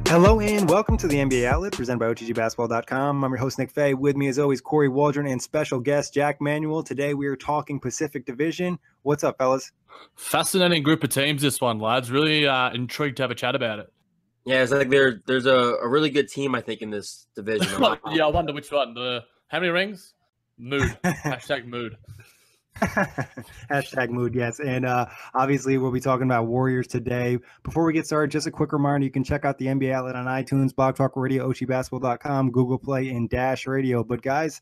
Hello and welcome to the NBA Outlet presented by OTGBasketball.com. I'm your host, Nick Fay. With me, as always, Kory, Waldron, and special guest, Jack Manuell. Today, we are talking Pacific Division. What's up, fellas? Fascinating group of teams, this one, lads. Really intrigued to have a chat about it. Yeah, it's like there's a really good team, I think, in this division. Yeah, I wonder which one. How many rings? Mood. Hashtag mood. Hashtag mood, yes. And obviously, we'll be talking about Warriors today. Before we get started, just a quick reminder, you can check out the NBA Outlet on iTunes, Blog Talk Radio, OTGBasketball.com, Google Play, and Dash Radio. But guys,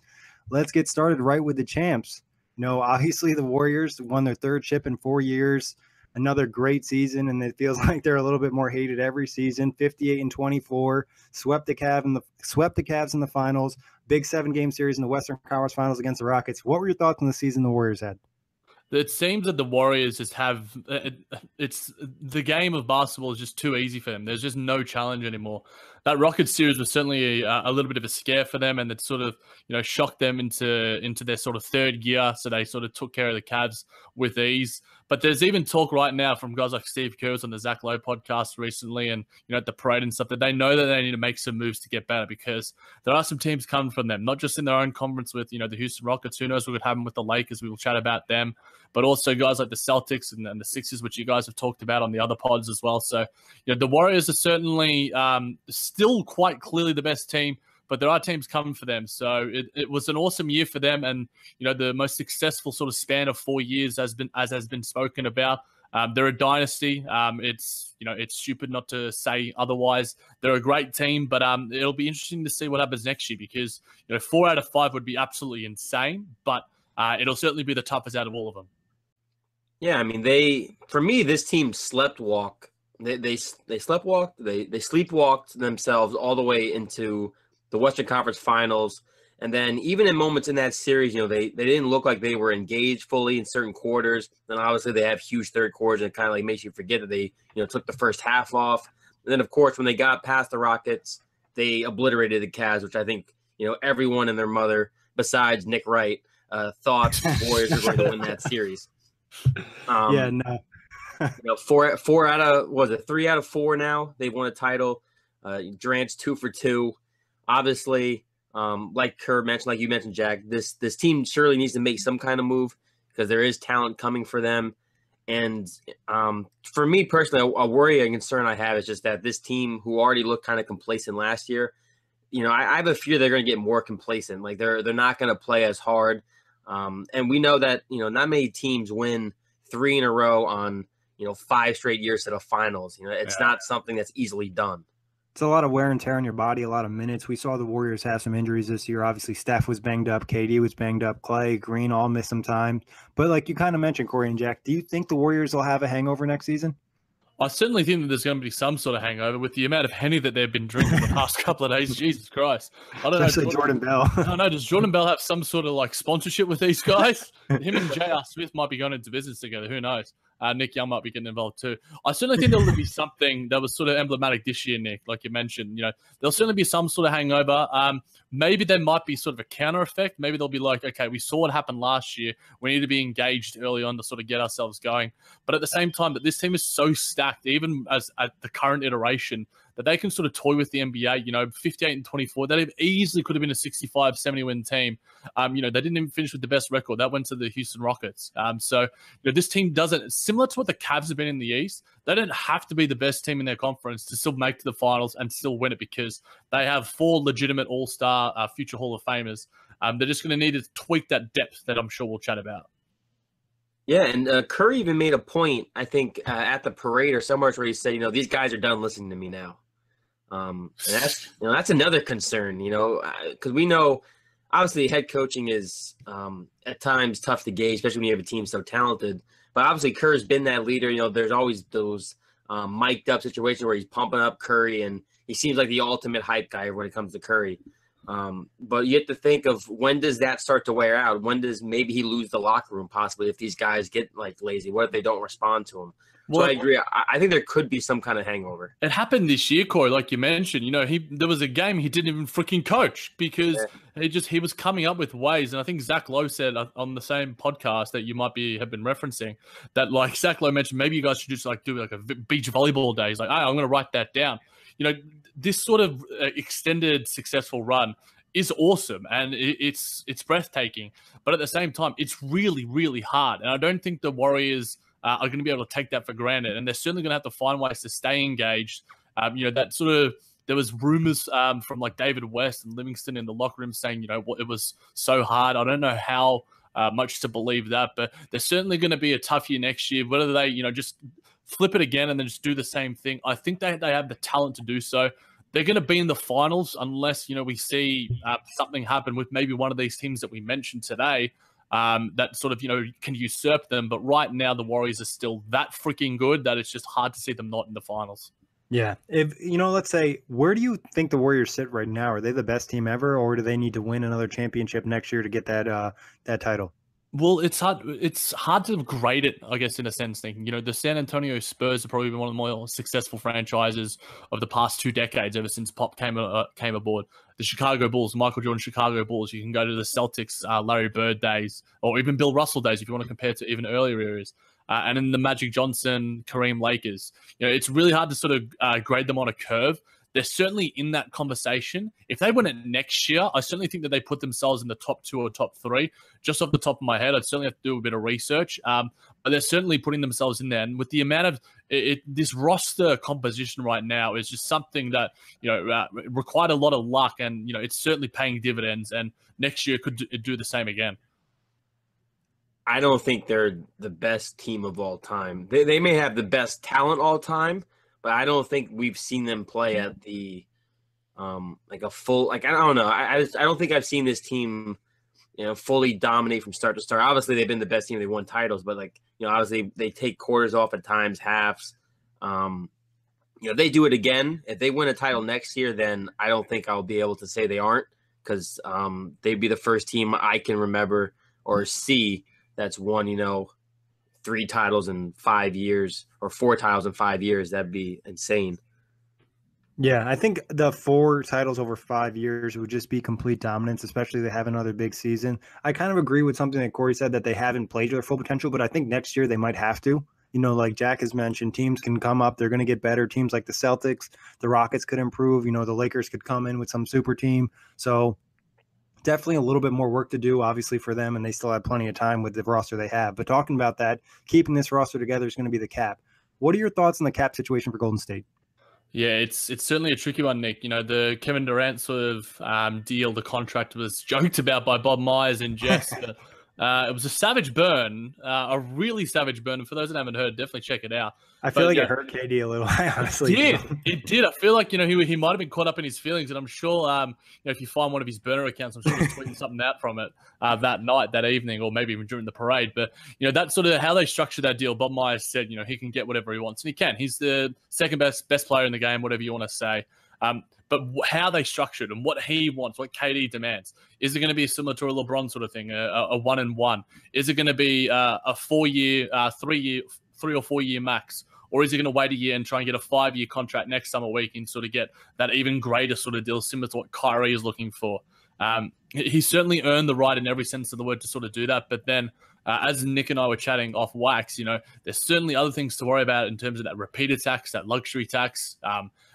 let's get started right with the champs. You know, obviously, the Warriors won their third chip in 4 years. Another great season, and it feels like they're a little bit more hated every season. 58-24, swept the Cavs in the finals. Big 7-game series in the Western Conference Finals against the Rockets. What were your thoughts on the season the Warriors had? It seems that the Warriors just have it's the game of basketball is just too easy for them. There's just no challenge anymore. That Rockets series was certainly a little bit of a scare for them, and it sort of shocked them into their sort of third gear. So they sort of took care of the Cavs with ease. But there's even talk right now from guys like Steve Kerr on the Zach Lowe podcast recently, and at the parade and stuff, that they know that they need to make some moves to get better because there are some teams coming from them, not just in their own conference with the Houston Rockets. Who knows what could happen with the Lakers? We will chat about them, but also guys like the Celtics and the Sixers, which you guys have talked about on the other pods as well. So the Warriors are certainly still quite clearly the best team, but there are teams coming for them. So it was an awesome year for them, and the most successful sort of span of 4 years has been spoken about. They're a dynasty. It's stupid not to say otherwise. They're a great team, but it'll be interesting to see what happens next year because 4 out of 5 would be absolutely insane, but it'll certainly be the toughest out of all of them. Yeah, I mean, for me, this team sleepwalked. They sleepwalked. They sleepwalked themselves all the way into the Western Conference Finals. And then even in moments in that series, they didn't look like they were engaged fully in certain quarters. And obviously they have huge third quarters, and it kind of like makes you forget that they, took the first half off. And then, of course, when they got past the Rockets, they obliterated the Cavs, which I think, everyone and their mother, besides Nick Wright, thought the Warriors were going to win that series. Yeah, no. 4 out of 3 out of 4 now. They've won a title. Durant's 2 for 2. Obviously, like Kerr mentioned, like you mentioned, Jack, this team surely needs to make some kind of move because there is talent coming for them. And for me personally, a worry and concern I have is just that this team, who already looked kind of complacent last year, I have a fear they're going to get more complacent. Like they're not going to play as hard. And we know that not many teams win 3 in a row on 5 straight years to the finals. It's not something that's easily done. It's a lot of wear and tear on your body, a lot of minutes. We saw the Warriors have some injuries this year. Obviously, Steph was banged up, KD was banged up, Klay, Green all missed some time. But like you kind of mentioned, Kory and Jack, do you think the Warriors will have a hangover next season? I certainly think that there's going to be some sort of hangover with the amount of Henny that they've been drinking the past couple of days. Jesus Christ. I don't Especially know. Jordan Bell. I don't know. Does Jordan Bell have some sort of like sponsorship with these guys? Him and J.R. Smith might be going into business together. Who knows? Nick Young might be getting involved too. I certainly think there will be something that was sort of emblematic this year, Nick, like you mentioned. There'll certainly be some sort of hangover. Maybe there might be sort of a counter effect. Maybe they'll be like, okay, we saw what happened last year. We need to be engaged early on to sort of get ourselves going. But at the same time, that this team is so stacked, even as at the current iteration, that they can sort of toy with the NBA, 58-24. That easily could have been a 65, 70-win team. They didn't even finish with the best record. That went to the Houston Rockets. So this team doesn't, similar to what the Cavs have been in the East, they don't have to be the best team in their conference to still make to the finals and still win it because they have 4 legitimate all-star future Hall of Famers. They're just going to need to tweak that depth that I'm sure we'll chat about. Yeah, and Curry even made a point, I think, at the parade or somewhere where he said, these guys are done listening to me now. And that's another concern, because we know obviously head coaching is at times tough to gauge, especially when you have a team so talented. But obviously Kerr's been that leader. There's always those mic'd up situations where he's pumping up Curry, and he seems like the ultimate hype guy when it comes to Curry. But you have to think of, when does that start to wear out? When does maybe he lose the locker room possibly if these guys get like lazy? What if they don't respond to him? So I agree. I think there could be some kind of hangover. It happened this year, Kory, like you mentioned. You know, there was a game he didn't even freaking coach because he was coming up with ways. And I think Zach Lowe said on the same podcast that you might have been referencing that, like Zach Lowe mentioned, maybe you guys should just like do like a beach volleyball day. He's like, I'm going to write that down. You know, this sort of extended successful run is awesome and it's breathtaking. But at the same time, it's really, really hard. And I don't think the Warriors are going to be able to take that for granted. And they're certainly going to have to find ways to stay engaged. You know, that sort of, there was rumors from like David West and Livingston in the locker room saying, you know, it was so hard. I don't know how much to believe that, but there's certainly going to be a tough year next year. Whether they, you know, just flip it again and then just do the same thing. I think they have the talent to do so. They're going to be in the finals unless, you know, we see something happen with maybe one of these teams that we mentioned today. That sort of, you know, can usurp them. But right now, the Warriors are still that freaking good that it's just hard to see them not in the finals. Yeah. If, you know, let's say, where do you think the Warriors sit right now? Are they the best team ever, or do they need to win another championship next year to get that title? Well, it's hard to grade it, I guess, in a sense, thinking, you know, the San Antonio Spurs have probably been one of the more successful franchises of the past 2 decades, ever since Pop came aboard. The Chicago Bulls, Michael Jordan Chicago Bulls. You can go to the Celtics, Larry Bird days, or even Bill Russell days, if you want to compare to even earlier eras. And then the Magic Johnson, Kareem Lakers. You know, it's really hard to sort of grade them on a curve. They're certainly in that conversation. If they win it next year, I certainly think that they put themselves in the top 2 or top 3. Just off the top of my head, I'd certainly have to do a bit of research. But they're certainly putting themselves in there. And with the amount of this roster composition right now is just something that, you know, required a lot of luck. And, you know, it's certainly paying dividends. And next year could do the same again. I don't think they're the best team of all time. They may have the best talent all time, but I don't think we've seen them play at the like a full, like, I don't know. I don't think I've seen this team, you know, fully dominate from start to start. Obviously, they've been the best team. They won titles, but, like, you know, obviously they take quarters off at times, halves. You know, they do it again. If they win a title next year, then I don't think I'll be able to say they aren't, because they'd be the first team I can remember or see that's won, you know, 3 titles in 5 years or 4 titles in 5 years. That'd be insane. Yeah, I think the 4 titles over 5 years would just be complete dominance, especially if they have another big season. I kind of agree with something that Kory said, that they haven't played to their full potential, but I think next year they might have to. You know, like Jack has mentioned, teams can come up. They're going to get better. Teams like the Celtics, the Rockets could improve. You know, the Lakers could come in with some super team. So definitely a little bit more work to do, obviously, for them, and they still have plenty of time with the roster they have. But talking about that, keeping this roster together is going to be the cap. What are your thoughts on the cap situation for Golden State? Yeah, it's certainly a tricky one, Nick. You know, the Kevin Durant sort of deal, the contract was joked about by Bob Myers in jest. But, it was a savage burn, a really savage burn. And for those that haven't heard, definitely check it out. I feel like it hurt KD a little. I honestly It did. I feel like, you know, he might have been caught up in his feelings, and I'm sure, you know, if you find one of his burner accounts, I'm sure he's tweeting something out from it that night, that evening, or maybe even during the parade. But, you know, that's sort of how they structured that deal. Bob Myers said, you know, he can get whatever he wants, and he can. He's the second best player in the game, whatever you want to say. But how they structured and what he wants, what KD demands, is it going to be similar to a LeBron sort of thing, a 1-and-1? Is it going to be a 4-year, 3 or 4 year max? Or is he going to wait a year and try and get a 5-year contract next summer week and sort of get that even greater sort of deal, similar to what Kyrie is looking for? He certainly earned the right in every sense of the word to sort of do that. But then, as Nick and I were chatting off wax, you know, there's certainly other things to worry about in terms of that repeated tax, that luxury tax,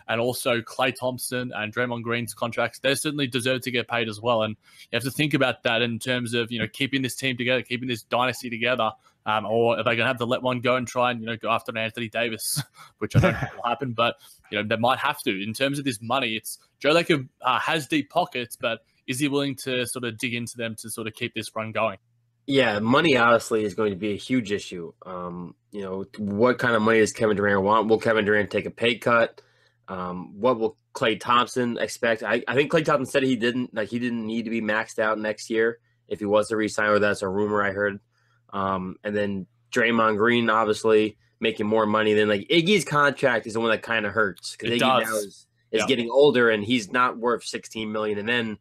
and also Klay Thompson and Draymond Green's contracts. They certainly deserve to get paid as well. And you have to think about that in terms of, you know, keeping this team together, keeping this dynasty together. Or are they going to have to let one go and try and, you know, go after an Anthony Davis, which I don't think will happen, but, you know, they might have to. In terms of this money, it's Joe Lacob has deep pockets, but is he willing to sort of dig into them to sort of keep this run going? Yeah, money honestly is going to be a huge issue. You know, what kind of money does Kevin Durant want? Will Kevin Durant take a pay cut? What will Klay Thompson expect? I think Klay Thompson said he didn't need to be maxed out next year if he was to resign, or that's a rumor I heard. And then Draymond Green, obviously making more money than, like, Iggy's contract is the one that kind of hurts, because Iggy now is getting older and he's not worth $16 million. And then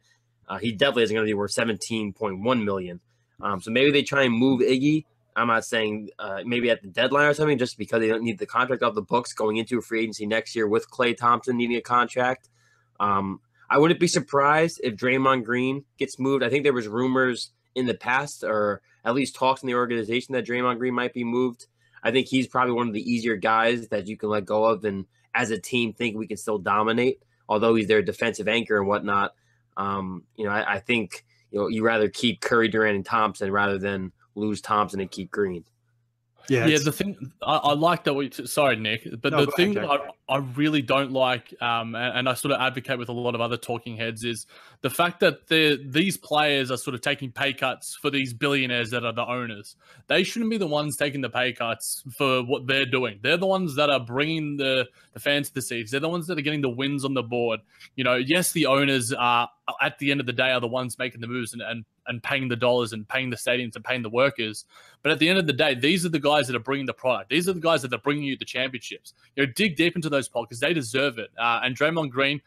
He definitely isn't going to be worth 17.1 million. So maybe they try and move Iggy. I'm not saying maybe at the deadline or something, just because they don't need the contract off the books going into a free agency next year with Klay Thompson needing a contract. I wouldn't be surprised if Draymond Green gets moved. I think there was rumors in the past, or at least talks in the organization, that Draymond Green might be moved. I think he's probably one of the easier guys that you can let go of, and as a team think we can still dominate, although he's their defensive anchor and whatnot. I think you rather keep Curry, Durant, and Thompson rather than lose Thompson and keep Green. Yeah, the thing I like that sorry, Nick, but the thing that I really don't like, and I sort of advocate with a lot of other talking heads, is the fact that these players are sort of taking pay cuts for these billionaires that are the owners. They shouldn't be the ones taking the pay cuts for what they're doing. They're the ones that are bringing the fans to the seats. They're the ones that are getting the wins on the board. Yes, the owners are, at the end of the day, are the ones making the moves and paying the dollars and paying the stadiums and paying the workers. But at the end of the day, these are the guys that are bringing the product. These are the guys that are bringing you the championships. Dig deep into those pockets. They deserve it. And Draymond Green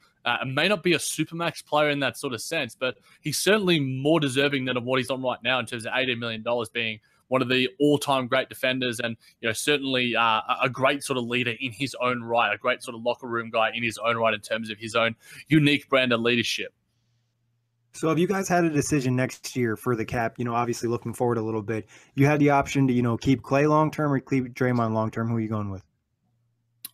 may not be a supermax player in that sort of sense, but he's certainly more deserving than of what he's on right now in terms of $18 million, being one of the all-time great defenders, and certainly a great sort of leader in his own right, a great sort of locker room guy in his own right in terms of his own unique brand of leadership. So if you guys had a decision next year for the cap, obviously looking forward a little bit, you had the option to, keep Klay long-term or keep Draymond long-term. Who are you going with?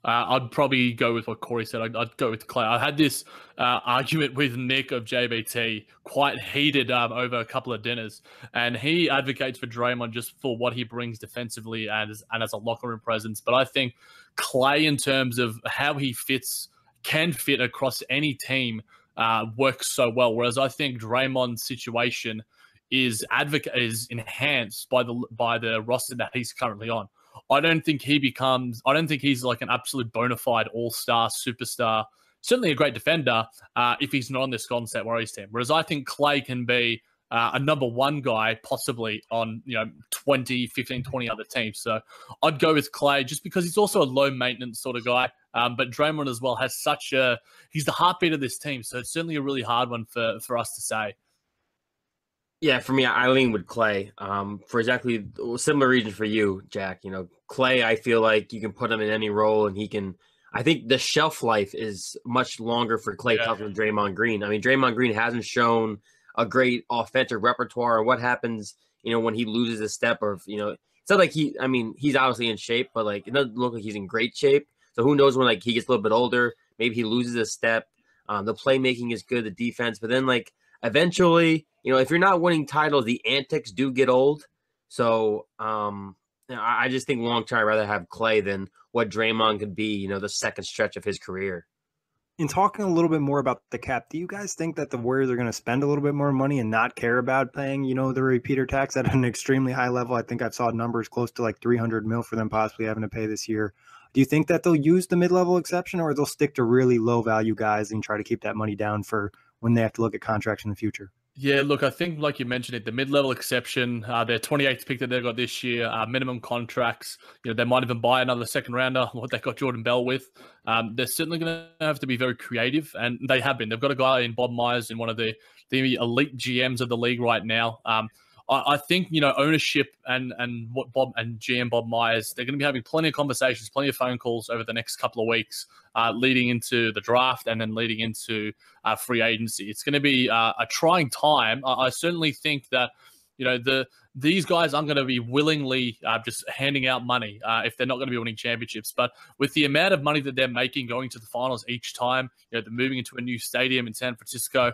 I'd probably go with what Kory said. I'd go with Klay. I had this argument with Nick of JBT, quite heated over a couple of dinners, and he advocates for Draymond just for what he brings defensively and as a locker room presence. But I think Klay, in terms of how he can fit across any team, works so well. Whereas I think Draymond's situation is enhanced by the roster that he's currently on. I don't think he's like an absolute bona fide all-star superstar, certainly a great defender, if he's not on this Golden State Warriors team. Whereas I think Klay can be a number one guy possibly on 20 other teams. So I'd go with Klay just because he's also a low maintenance sort of guy. But Draymond as well has he's the heartbeat of this team. So it's certainly a really hard one for us to say. Yeah, for me, I lean with Klay. For exactly similar reason for you, Jack. Klay, I feel like you can put him in any role, and he can. I think the shelf life is much longer for Klay Thompson than Draymond Green. I mean, Draymond Green hasn't shown a great offensive repertoire. And what happens, when he loses a step, or it's not like he's obviously in shape, but like it doesn't look like he's in great shape. So who knows when like he gets a little bit older, maybe he loses a step. The playmaking is good, the defense, but then like eventually, if you're not winning titles, the antics do get old. So I just think long term, I'd rather have Klay than what Draymond could be, the second stretch of his career. In talking a little bit more about the cap, do you guys think that the Warriors are going to spend a little bit more money and not care about paying, the repeater tax at an extremely high level? I think I've saw numbers close to like 300 mil for them possibly having to pay this year. Do you think that they'll use the mid-level exception, or they'll stick to really low-value guys and try to keep that money down for when they have to look at contracts in the future? Yeah, look, I think like you mentioned it, the mid-level exception, their 28th pick that they got this year, minimum contracts, they might even buy another second rounder, what they got Jordan Bell with. They're certainly going to have to be very creative, and they have been. They've got a guy in Bob Myers, in one of the elite GMs of the league right now. I think, ownership and what GM Bob Myers, they're going to be having plenty of conversations, plenty of phone calls over the next couple of weeks, leading into the draft and then leading into free agency. It's going to be a trying time. I certainly think that, these guys aren't going to be willingly just handing out money if they're not going to be winning championships. But with the amount of money that they're making going to the finals each time, they're moving into a new stadium in San Francisco,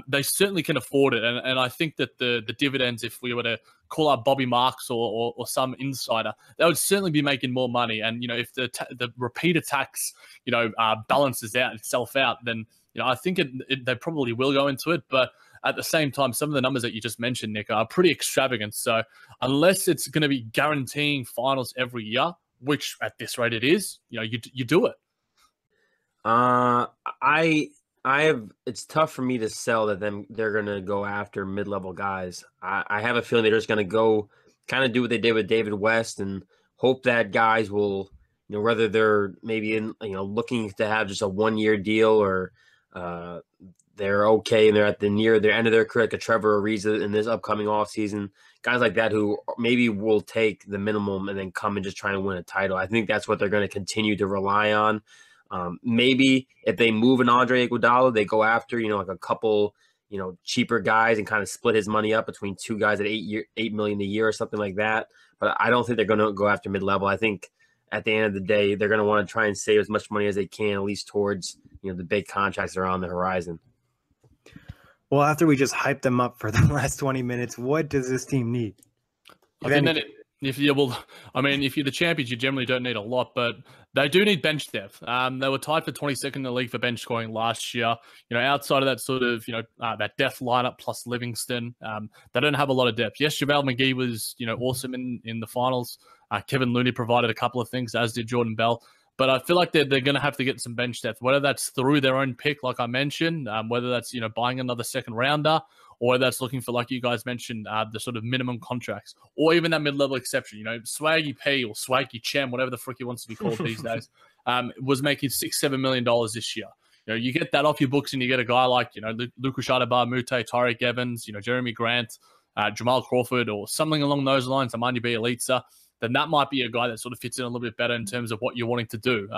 they certainly can afford it. And I think that the dividends, if we were to call up Bobby Marks or some insider, they would certainly be making more money. And, if the repeater tax, balances itself out, then, I think they probably will go into it. But at the same time, some of the numbers that you just mentioned, Nick, are pretty extravagant. So unless it's going to be guaranteeing finals every year, which at this rate it is, you do it. It's tough for me to sell that they're going to go after mid-level guys. I have a feeling they're just going to go kind of do what they did with David West and hope that guys will, whether they're maybe in, looking to have just a 1-year deal or they're okay and they're at the near their end of their career, like a Trevor Ariza in this upcoming offseason. Guys like that who maybe will take the minimum and then come and just try and win a title. I think that's what they're going to continue to rely on. Maybe if they move an Andre Iguodala, they go after, like a couple, cheaper guys and kind of split his money up between two guys at $8 million a year or something like that. But I don't think they're going to go after mid-level. I think at the end of the day, they're going to want to try and save as much money as they can, at least towards, the big contracts that are on the horizon. Well, after we just hyped them up for the last 20 minutes, what does this team need? I think that if you're the champions, you generally don't need a lot, but they do need bench depth. They were tied for 22nd in the league for bench scoring last year. Outside of that sort of, that depth lineup plus Livingston, they don't have a lot of depth. Yes, JaVale McGee was, awesome in the finals. Kevin Looney provided a couple of things, as did Jordan Bell. But I feel like they're going to have to get some bench depth, whether that's through their own pick, like I mentioned, whether that's, buying another second rounder, or whether that's looking for, like you guys mentioned, the sort of minimum contracts, or even that mid-level exception. Swaggy P or Swaggy Chem, whatever the frick he wants to be called these days, was making $6-7 million this year. You get that off your books and you get a guy like, Lucas Adebayo, Tyreek Evans, Jeremy Grant, Jamal Crawford, or something along those lines, Amani Bielitsa, then that might be a guy that sort of fits in a little bit better in terms of what you're wanting to do.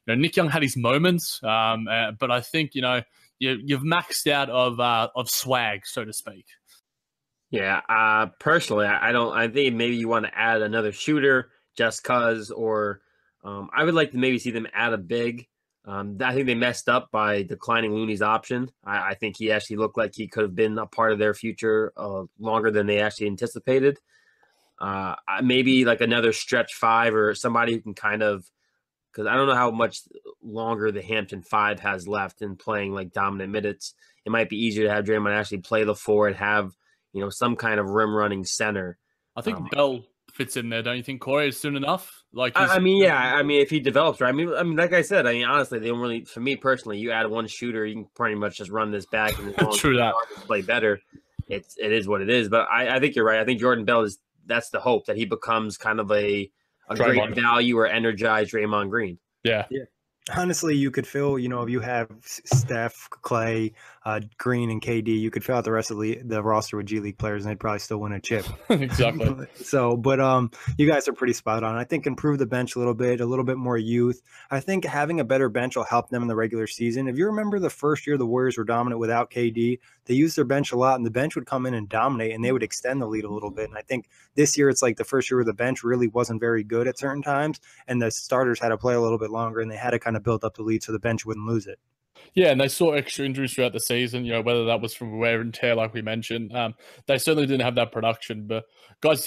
Nick Young had his moments, but I think, you've maxed out of swag, so to speak. Yeah, personally, I think maybe you want to add another shooter just because, or I would like to maybe see them add a big. I think they messed up by declining Looney's option. I think he actually looked like he could have been a part of their future longer than they actually anticipated. Maybe like another stretch five or somebody who can kind of, because I don't know how much longer the Hampton five has left in playing like dominant minutes. It might be easier to have Draymond actually play the four and have, some kind of rim running center. I think Bell fits in there, don't you think, Kory, is soon enough? If he develops right. Like I said, honestly, they don't really. For me personally, you add one shooter, you can pretty much just run this back and True that. Play better. It is what it is. But I think you're right. I think Jordan Bell that's the hope, that he becomes kind of a great value or energized Draymond Green. Yeah. Honestly, you could fill, if you have Steph, Klay, Green, and KD, you could fill out the rest of the roster with G League players, and they'd probably still win a chip. Exactly. But you guys are pretty spot on. I think improve the bench a little bit more youth. I think having a better bench will help them in the regular season. If you remember the first year the Warriors were dominant without KD, they used their bench a lot, and the bench would come in and dominate, and they would extend the lead a little bit. And I think this year it's like the first year where the bench really wasn't very good at certain times, and the starters had to play a little bit longer, and they had to kind of build up the lead so the bench wouldn't lose it. Yeah, and they saw extra injuries throughout the season, whether that was from wear and tear, like we mentioned. They certainly didn't have that production. But, guys,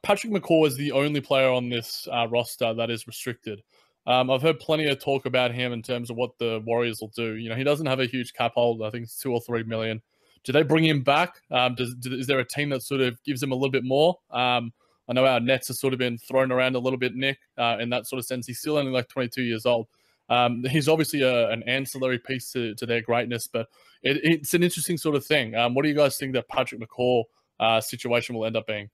Patrick McCaw is the only player on this roster that is restricted. I've heard plenty of talk about him in terms of what the Warriors will do. He doesn't have a huge cap hold. I think it's $2 or $3 million. Do they bring him back? Is there a team that sort of gives him a little bit more? I know our Nets have sort of been thrown around a little bit, Nick, in that sort of sense. He's still only like 22 years old. He's obviously an ancillary piece to their greatness, but it's an interesting sort of thing. What do you guys think that Patrick McCaw situation will end up being?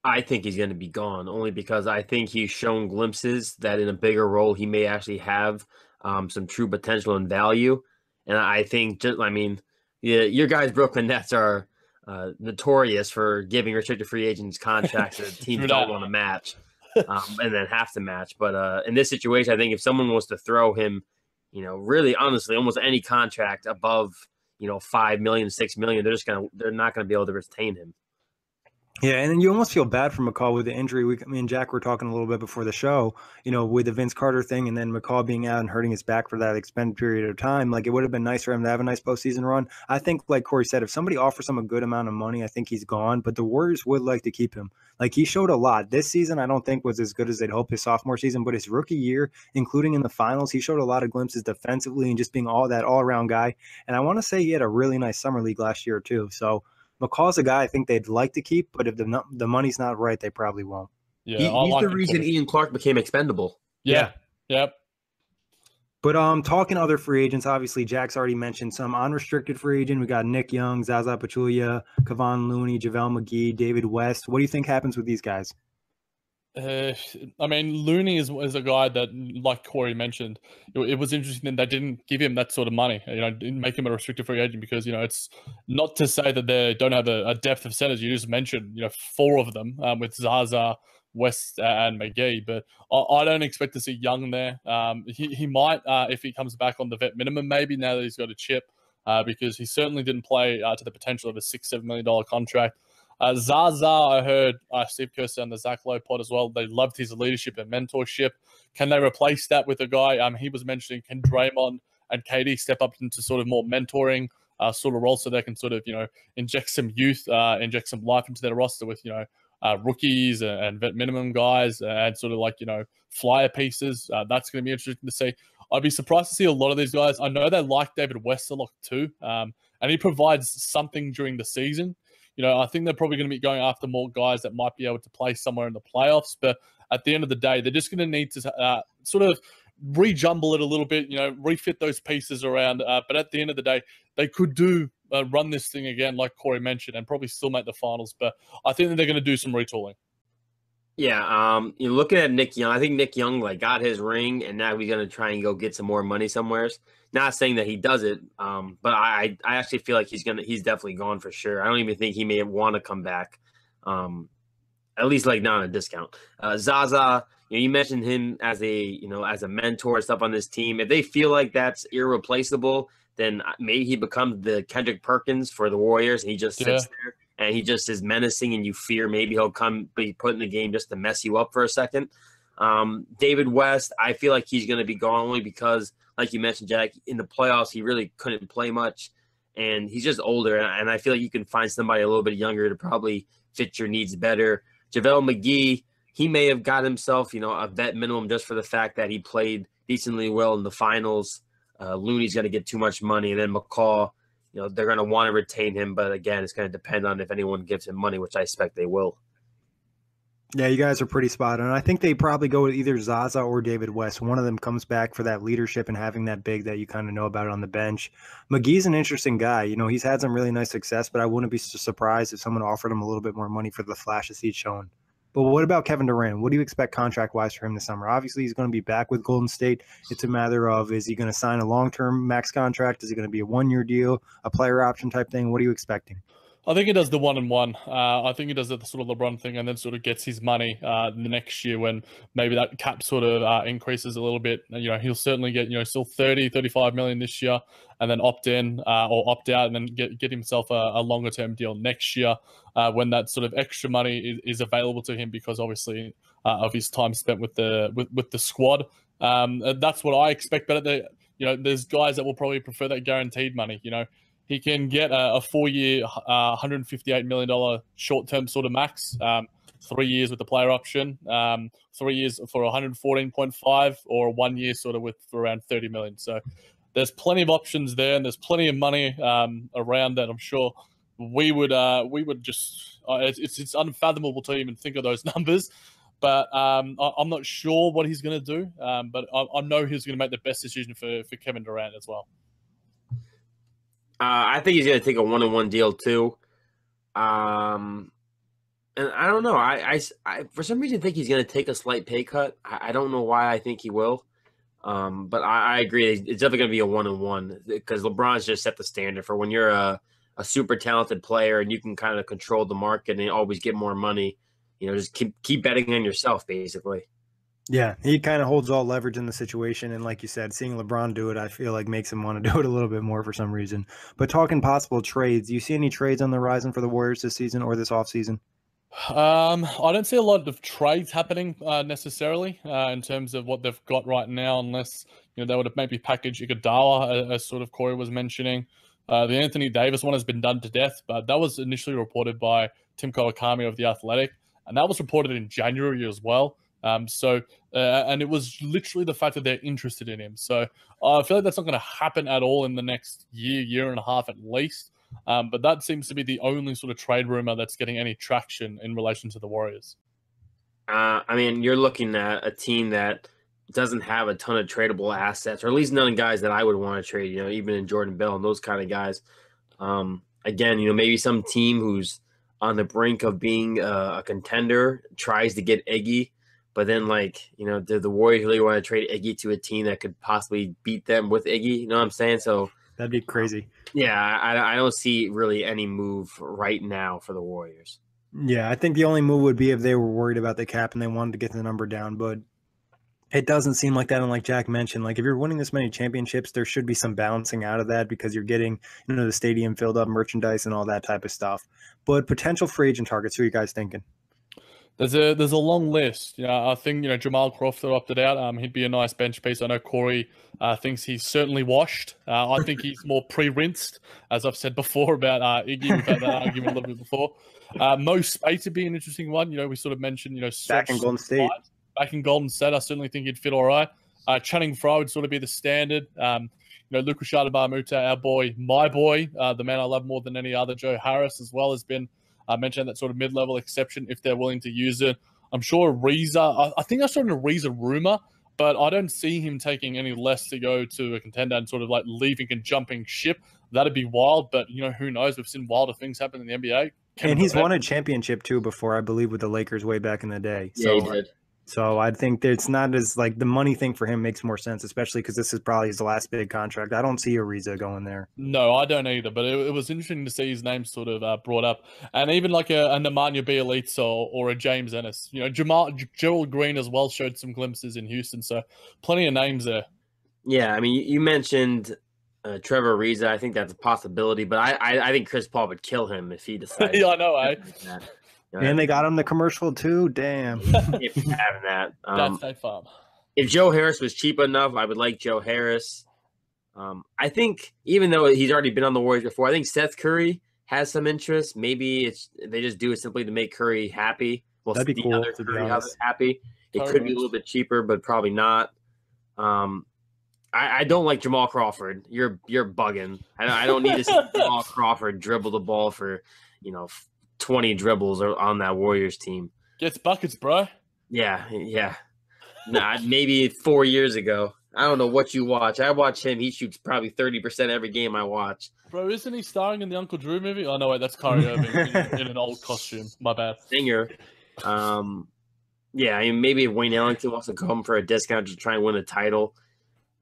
I think he's going to be gone, only because I think he's shown glimpses that in a bigger role he may actually have some true potential and value. And I think, your guys Brooklyn Nets are notorious for giving restricted free agents contracts that teams don't want to match. And then have to match. But in this situation, I think if someone was to throw him, really honestly, almost any contract above, $5 million, $6 million, they're not going to be able to retain him. Yeah, and then you almost feel bad for McCaw with the injury. Me and Jack were talking a little bit before the show, with the Vince Carter thing, and then McCaw being out and hurting his back for that extended period of time. Like, it would have been nice for him to have a nice postseason run. I think, like Kory said, if somebody offers him a good amount of money, I think he's gone. But the Warriors would like to keep him. Like, he showed a lot. This season, I don't think was as good as they'd hope his sophomore season, but his rookie year, including in the finals, he showed a lot of glimpses defensively and just being all-around guy. And I want to say he had a really nice summer league last year, too. So McCaw's a guy I think they'd like to keep, but if the money's not right, they probably won't. Yeah, he's the reason Ian Clark became expendable. Yeah. Yep. But talking other free agents, obviously Jack's already mentioned some unrestricted free agent. We got Nick Young, Zaza Pachulia, Kevon Looney, JaVale McGee, David West. What do you think happens with these guys? I mean, Looney is a guy that, like Kory mentioned, it was interesting that they didn't give him that sort of money. Didn't make him a restricted free agent because it's not to say that they don't have a depth of centers. You just mentioned 4 of them with Zaza, West, and McGee, but I don't expect to see Young there. He might if he comes back on the vet minimum, maybe now that he's got a chip, because he certainly didn't play to the potential of a $6-7 million contract. Zaza, I heard Steve Kerr say on the Zach Lowe pod as well. They loved his leadership and mentorship. Can they replace that with a guy? He was mentioning, can Draymond and KD step up into sort of more mentoring sort of role so they can sort of, inject some youth, inject some life into their roster with, rookies and vet minimum guys and sort of like, flyer pieces. That's going to be interesting to see. I'd be surprised to see a lot of these guys. I know they like David West a lot too, and he provides something during the season. I think they're probably going to be going after more guys that might be able to play somewhere in the playoffs. But at the end of the day, they're just going to need to sort of rejumble it a little bit, refit those pieces around. But at the end of the day, they could run this thing again, like Kory mentioned, and probably still make the finals. But I think that they're going to do some retooling. Yeah, you're looking at Nick Young. I think Nick Young got his ring, and now he's going to try and go get some more money somewhere. Not saying that he does it, but I actually feel like he's definitely gone for sure. I don't even think he may want to come back, at least not on a discount. Zaza, you mentioned him as a mentor and stuff on this team. If they feel like that's irreplaceable, then maybe he becomes the Kendrick Perkins for the Warriors, and he just sits there. And he just is menacing, and you fear maybe he'll come be put in the game just to mess you up for a second. David West, I feel like he's going to be gone only because, like you mentioned, Jack, in the playoffs, he really couldn't play much. And he's just older, and I feel like you can find somebody a little bit younger to probably fit your needs better. JaVale McGee, he may have got himself, a vet minimum just for the fact that he played decently well in the finals. Looney's going to get too much money, and then McCaw, they're going to want to retain him, but again, it's going to depend on if anyone gives him money, which I expect they will. Yeah, you guys are pretty spot on. I think they probably go with either Zaza or David West. One of them comes back for that leadership and having that big that you kind of know about on the bench. McGee's an interesting guy. He's had some really nice success, but I wouldn't be surprised if someone offered him a little bit more money for the flashes he's shown. But what about Kevin Durant? What do you expect contract-wise for him this summer? Obviously, he's going to be back with Golden State. It's a matter of, is he going to sign a long-term max contract? Is it going to be a one-year deal, a player option type thing? What are you expecting? I think he does the 1-and-1. I think he does the sort of LeBron thing and then sort of gets his money the next year when maybe that cap sort of increases a little bit. He'll certainly get, still 30, 35 million this year and then opt in or opt out and then get himself a longer term deal next year when that sort of extra money is available to him because obviously of his time spent with the squad. That's what I expect. But there's guys that will probably prefer that guaranteed money. He can get a 4-year, $158 million short-term sort of max, 3 years with the player option, 3 years for 114.5, or 1 year sort of for around 30 million. So there's plenty of options there, and there's plenty of money around that. I'm sure we would just it's unfathomable to even think of those numbers. But I'm not sure what he's going to do. But I know he's going to make the best decision for Kevin Durant as well. I think he's going to take a 1-and-1 deal too. And I don't know. I for some reason think he's going to take a slight pay cut. I don't know why I think he will. But I agree. It's definitely going to be a 1-and-1 because LeBron's just set the standard for when you're a super talented player and you can kind of control the market and always get more money. Just keep betting on yourself, basically. Yeah, he kind of holds all leverage in the situation. And like you said, seeing LeBron do it, I feel like makes him want to do it a little bit more for some reason. But talking possible trades, do you see any trades on the horizon for the Warriors this season or this offseason? I don't see a lot of trades happening necessarily in terms of what they've got right now, unless they would have maybe packaged Iguodala, as sort of Kory was mentioning. The Anthony Davis one has been done to death, but that was initially reported by Tim Kawakami of The Athletic, and that was reported in January as well. And it was literally the fact that they're interested in him. So I feel like that's not going to happen at all in the next year and a half at least. But that seems to be the only sort of trade rumor that's getting any traction in relation to the Warriors. I mean, you're looking at a team that doesn't have a ton of tradable assets, or at least none of guys that I would want to trade, even in Jordan Bell and those kind of guys. Again, maybe some team who's on the brink of being a contender tries to get Iggy. But then, like, did the Warriors really want to trade Iggy to a team that could possibly beat them with Iggy? You know what I'm saying? So That'd be crazy. yeah, I don't see really any move right now for the Warriors. Yeah, I think the only move would be if they were worried about the cap and they wanted to get the number down, but it doesn't seem like that. And like Jack mentioned, like if you're winning this many championships, there should be some balancing out of that because you're getting, the stadium filled up, merchandise and all that type of stuff. But potential free agent targets, who are you guys thinking? There's a long list. I think Jamal Crawford opted out. He'd be a nice bench piece. I know Kory thinks he's certainly washed. I think he's more pre-rinsed, as I've said before about Iggy. We've had that argument a little bit before. Mo Spates would be an interesting one. We sort of mentioned Back in Golden State. Back in Golden State, I certainly think he'd fit all right. Channing Frye would sort of be the standard. Luka Shadabah-Muta, my boy, the man I love more than any other, Joe Harris, as well, has been mentioned that sort of mid-level exception if they're willing to use it. I'm sure Ariza, I think I saw an Ariza rumor, but I don't see him taking any less to go to a contender and sort of like leaving and jumping ship. That'd be wild, but who knows? We've seen wilder things happen in the NBA. And he's won a championship too before, I believe, with the Lakers way back in the day. Yeah, he did. So I think that it's not as like the money thing for him makes more sense, especially because this is probably his last big contract. I don't see Ariza going there. No, I don't either. But it was interesting to see his name sort of brought up, and even like a Nemanja Bjelica or a James Ennis. Gerald Green as well showed some glimpses in Houston. So plenty of names there. Yeah, I mean, you mentioned Trevor Ariza. I think that's a possibility, but I think Chris Paul would kill him if he decided. Yeah, I know, that. And they got him the commercial too. Damn. If you're having that. That's State Farm. If Joe Harris was cheap enough, I would like Joe Harris. I think even though he's already been on the Warriors before, I think Seth Curry has some interest. Maybe they just do it simply to make Curry happy. Well, that'd be cool to be honest. Happy. It could be a little bit cheaper, but probably not. I don't like Jamal Crawford. You're bugging. I don't need to see Jamal Crawford dribble the ball for 20 dribbles on that Warriors team. Gets buckets, bro. Yeah. Nah, maybe 4 years ago. I don't know what you watch. I watch him. He shoots probably 30% every game I watch. Bro, isn't he starring in the Uncle Drew movie? Oh, no, wait, that's Kyrie Irving in an old costume. My bad. Singer. Yeah, I mean, maybe if Wayne Ellington wants to come for a discount to try and win a title.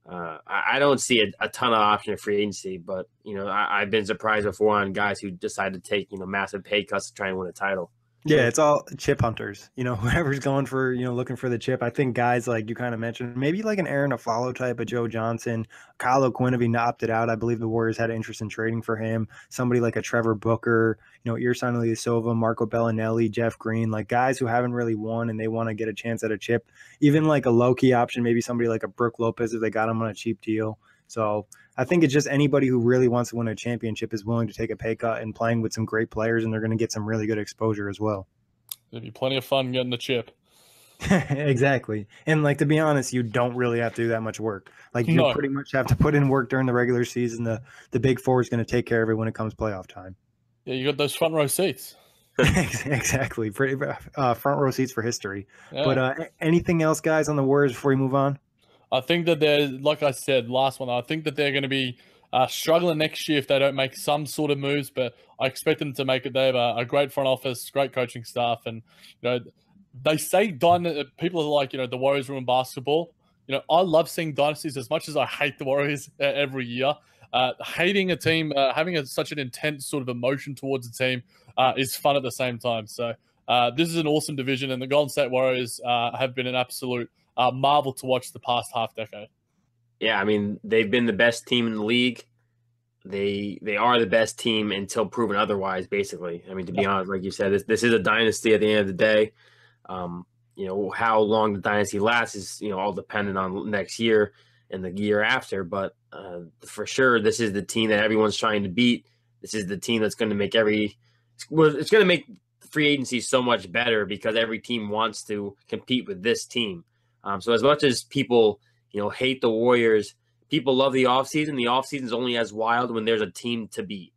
I don't see a ton of option of free agency, but I've been surprised before on guys who decide to take massive pay cuts to try and win a title. Yeah, it's all chip hunters. Whoever's going for looking for the chip. I think guys like you kind of mentioned, maybe like an Aaron Aflalo type of Joe Johnson, Kyle O'Quinn if he opted out. I believe the Warriors had interest in trading for him. Somebody like a Trevor Booker, Ersan Ilyasova, Marco Bellinelli, Jeff Green, like guys who haven't really won and they want to get a chance at a chip. Even like a low-key option, maybe somebody like a Brook Lopez if they got him on a cheap deal. So I think it's just anybody who really wants to win a championship is willing to take a pay cut and playing with some great players, and they're going to get some really good exposure as well. There'll be plenty of fun getting the chip. Exactly. And like, to be honest, you don't really have to do that much work. Like you pretty much have to put in work during the regular season. The big four is going to take care of it when it comes playoff time. Yeah, you got those front row seats. Exactly. Front row seats for history. Yeah. But anything else, guys, on the Warriors before we move on? I think that they're, like I said, last one, I think that they're going to be struggling next year if they don't make some sort of moves, but I expect them to make it. They have a great front office, great coaching staff, and they say people are like, the Warriors ruin basketball. I love seeing dynasties as much as I hate the Warriors every year. Hating a team, having such an intense sort of emotion towards a team is fun at the same time. So this is an awesome division, and the Golden State Warriors have been an absolute marvel to watch the past half decade. Yeah, I mean, they've been the best team in the league. They are the best team until proven otherwise, basically. I mean, to be honest, like you said, this is a dynasty at the end of the day. How long the dynasty lasts is, all dependent on next year and the year after. But for sure, this is the team that everyone's trying to beat. This is the team that's going to make it's going to make free agency so much better because every team wants to compete with this team. So as much as people, hate the Warriors, people love the offseason. The offseason is only as wild when there's a team to beat.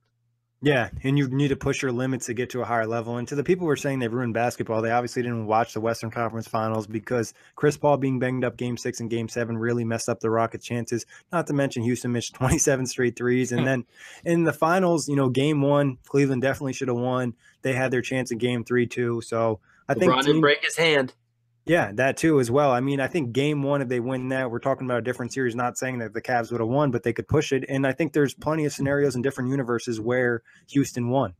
Yeah, and you need to push your limits to get to a higher level. And to the people who are saying they've ruined basketball, they obviously didn't watch the Western Conference Finals because Chris Paul being banged up Game 6 and Game 7 really messed up the Rockets' chances. Not to mention Houston missed 27 straight threes. And then in the finals, Game 1, Cleveland definitely should have won. They had their chance in Game 3 too. So I think LeBron didn't break his hand. Yeah, that too as well. I mean, I think game one, if they win that, we're talking about a different series, not saying that the Cavs would have won, but they could push it. And I think there's plenty of scenarios in different universes where Houston won.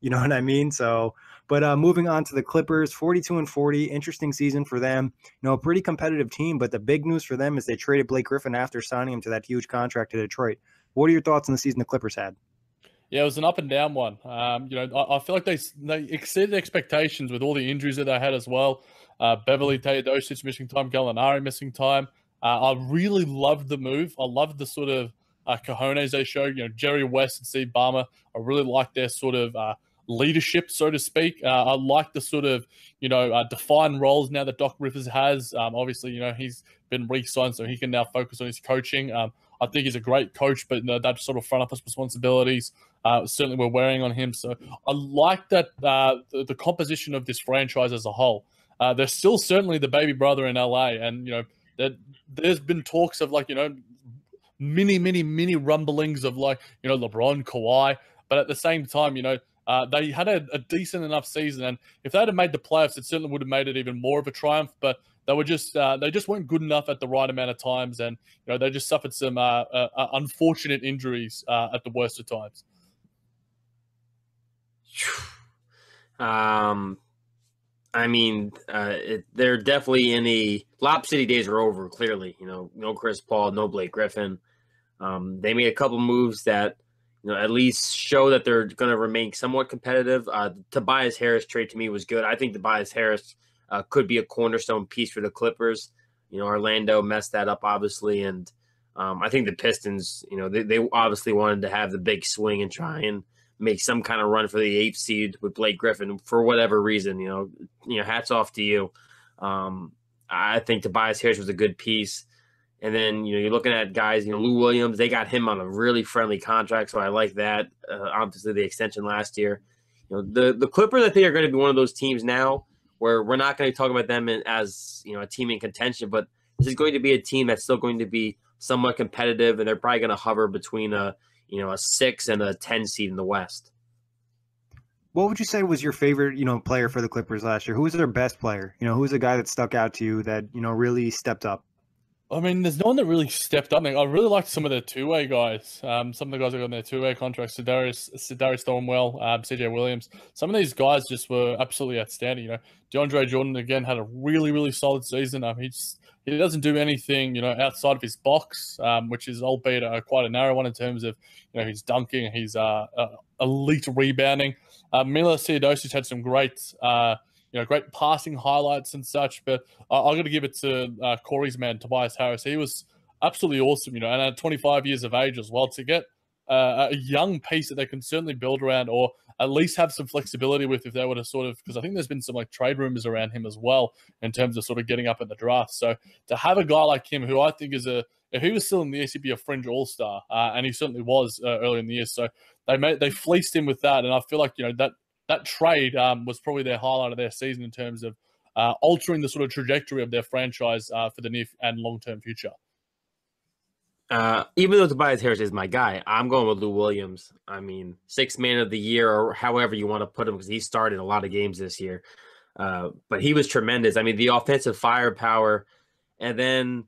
You know what I mean? So, but moving on to the Clippers, 42-40, interesting season for them. You know, a pretty competitive team, but the big news for them is they traded Blake Griffin after signing him to that huge contract to Detroit. What are your thoughts on the season the Clippers had? Yeah, it was an up and down one. I feel like they exceeded expectations with all the injuries that they had as well. Beverly Teodosic missing time, Gallinari missing time. I really loved the move. I loved the sort of cojones they showed. You know, Jerry West and Steve Ballmer. I really liked their sort of leadership, so to speak. I like the sort of, defined roles now that Doc Rivers has. Obviously, he's been re-signed, so he can now focus on his coaching. I think he's a great coach, but that sort of front office responsibilities certainly we're wearing on him. So I like that the composition of this franchise as a whole. They're still certainly the baby brother in LA, and there's been talks of many rumblings of LeBron, Kawhi, but at the same time, they had a decent enough season, and if they had made the playoffs, it certainly would have made it even more of a triumph. But they just weren't good enough at the right amount of times, and they just suffered some unfortunate injuries at the worst of times. They're definitely in the Lob City days are over. Clearly, no Chris Paul, no Blake Griffin. They made a couple moves that at least show that they're going to remain somewhat competitive. Tobias Harris trade to me was good. I think Tobias Harris could be a cornerstone piece for the Clippers. Orlando messed that up, obviously, and I think the Pistons, they obviously wanted to have the big swing and try and make some kind of run for the 8th seed with Blake Griffin for whatever reason. Hats off to you. I think Tobias Harris was a good piece. And then, you're looking at guys, Lou Williams, they got him on a really friendly contract, so I like that. Obviously, the extension last year. The Clippers, I think, are going to be one of those teams now where we're not going to talk about them as, a team in contention, but this is going to be a team that's still going to be somewhat competitive, and they're probably going to hover between a 6 and a 10 seed in the West. What would you say was your favorite, player for the Clippers last year? Who was their best player? Who was the guy that stuck out to you that, really stepped up? I mean, there's no one that really stepped up. I really liked some of their two-way guys. Some of the guys that got on their two-way contracts, Darius Thornwell, CJ Williams. Some of these guys just were absolutely outstanding. DeAndre Jordan, again, had a really, really solid season. He doesn't do anything, outside of his box, which is albeit quite a narrow one in terms of, his dunking, his elite rebounding. Milos Teodosic had some great great passing highlights and such, but I've got to give it to Kory's man, Tobias Harris. He was absolutely awesome, and at 25 years of age as well, to get a young piece that they can certainly build around, or at least have some flexibility with if they were to sort of, because I think there's been some trade rumors around him as well in terms of sort of getting up in the draft. So to have a guy like him, who I think is if he was still in the East, he'd be a fringe all-star, and he certainly was early in the year. So they fleeced him with that, and I feel like that trade was probably their highlight of their season in terms of altering the sort of trajectory of their franchise for the near and long-term future. Even though Tobias Harris is my guy, I'm going with Lou Williams. I mean, 6th man of the year, or however you want to put him, because he started a lot of games this year. But he was tremendous. I mean, the offensive firepower, and then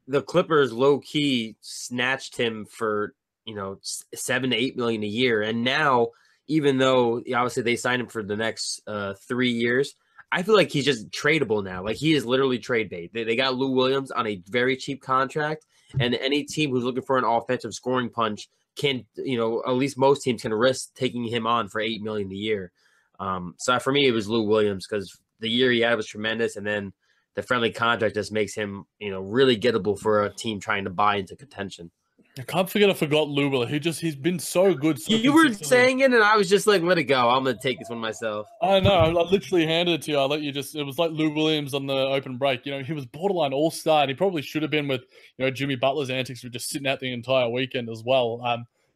the Clippers low-key snatched him for, $7 to $8 million a year. And now, even though obviously they signed him for the next 3 years, I feel like he's just tradable now. Like, he is literally trade bait. They got Lou Williams on a very cheap contract, and any team who's looking for an offensive scoring punch can, at least most teams can risk taking him on for $8 million a year. So for me, it was Lou Williams, because the year he had was tremendous, and then the friendly contract just makes him, really gettable for a team trying to buy into contention. I can't forget I forgot Lou Will. He's been so good. You were saying it, and I was just like, let it go. I'm going to take this one myself. I know. I literally handed it to you. I let you just – it was like Lou Williams on the open break. He was borderline all-star, and he probably should have been with, Jimmy Butler's antics with just sitting out the entire weekend as well.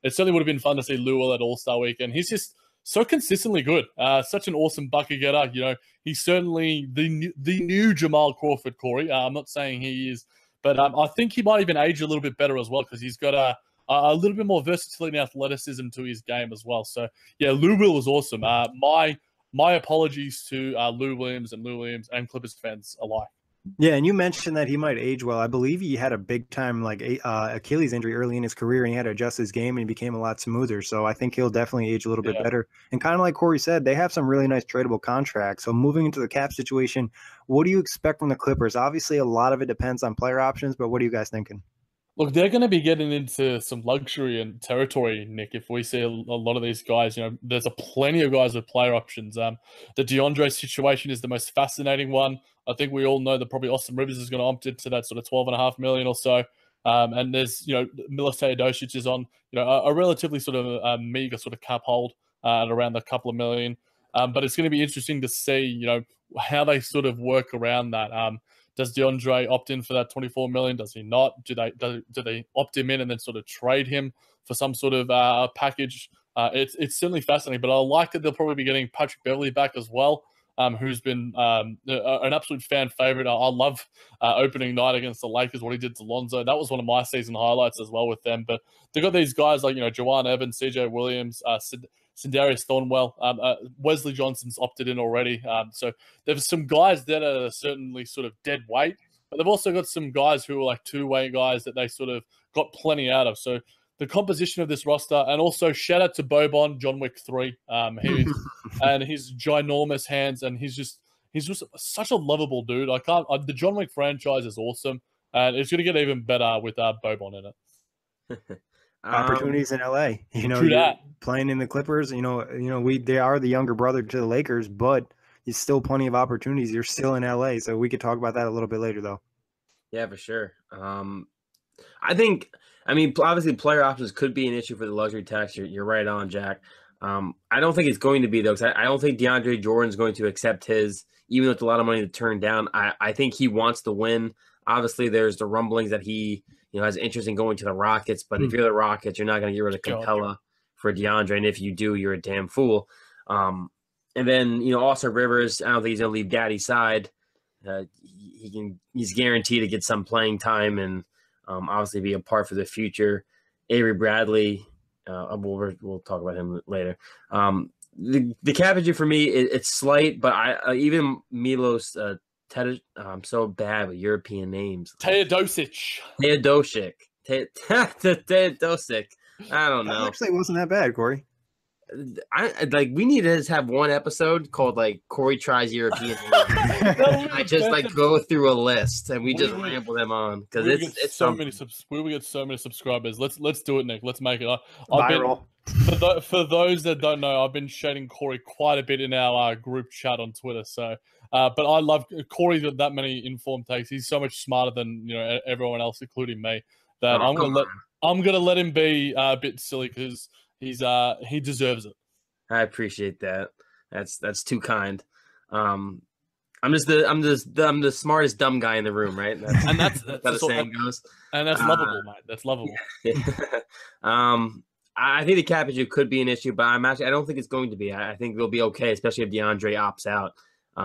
It certainly would have been fun to see Lou Will at All-Star Weekend. He's just so consistently good. Such an awesome bucket getter. He's certainly the new Jamal Crawford, Kory. I'm not saying he is – but I think he might even age a little bit better as well, because he's got a little bit more versatility and athleticism to his game as well. So, yeah, Lou Will was awesome. My my apologies to Lou Williams and Clippers fans alike. Yeah, and you mentioned that he might age well. I believe he had a big time Achilles injury early in his career, and he had to adjust his game, and he became a lot smoother. So I think he'll definitely age a little bit better. And kind of like Kory said, they have some really nice tradable contracts. So moving into the cap situation, what do you expect from the Clippers? Obviously, a lot of it depends on player options, but what are you guys thinking? Look, they're going to be getting into some luxury and territory, Nick, if we see a lot of these guys. There's plenty of guys with player options. The DeAndre situation is the most fascinating one. I think we all know that probably Austin Rivers is going to opt into that sort of $12.5 million or so. And there's, Milos Teodosic is on, a relatively sort of meager sort of cap hold at around a couple of million. But it's going to be interesting to see, how they sort of work around that. Does DeAndre opt in for that $24 million? Does he not? Do they opt him in and then sort of trade him for some sort of package? It's certainly fascinating, but I like that they'll probably be getting Patrick Beverley back as well, who's been an absolute fan favorite. I love opening night against the Lakers, what he did to Lonzo. That was one of my season highlights as well with them. But they've got these guys like, Juwan Evans, CJ Williams, Sindarius Thornwell, Wesley Johnson's opted in already. So there's some guys that are certainly sort of dead weight, but they've also got some guys who are like two-way guys that they sort of got plenty out of. So the composition of this roster, and also shout out to Boban, John Wick 3, and his ginormous hands, and he's just such a lovable dude. The John Wick franchise is awesome, and it's going to get even better with Boban in it. Opportunities in LA, playing in the Clippers, they are the younger brother to the Lakers, but there's still plenty of opportunities. You're still in LA, so we could talk about that a little bit later, though. Yeah, for sure. Obviously player options could be an issue for the luxury tax. You're right on, Jack. I don't think it's going to be, though, because I don't think DeAndre Jordan's going to accept his, even though it's a lot of money to turn down. I think he wants to win. Obviously, there's the rumblings that he has interest in going to the Rockets, but if you're the Rockets, you're not going to get rid of Capella for DeAndre, and if you do, you're a damn fool. And then, Austin Rivers, I don't think he's going to leave Daddy's side. He's guaranteed to get some playing time and obviously be a part for the future. Avery Bradley, we'll talk about him later. The cap issue for me, it's slight, but even Milos I'm so bad with European names. Teodosic. Teodosic. I don't know. That actually wasn't that bad, Kory. We need to just have one episode called Kory tries European names. I just go through a list and we just ramble them on because it's so many. We will get so many subscribers. Let's do it, Nick. Let's make it viral. For those that don't know, I've been shading Kory quite a bit in our group chat on Twitter. So, but I love Kory's got that many informed takes. He's so much smarter than everyone else, including me. That I'm gonna let him be a bit silly because he deserves it. I appreciate that. That's too kind. I'm the smartest dumb guy in the room, right? That's how the saying goes. And that's lovable, mate. That's lovable. I think the cap issue could be an issue, but I don't think it's going to be. I think they'll be okay, especially if DeAndre opts out.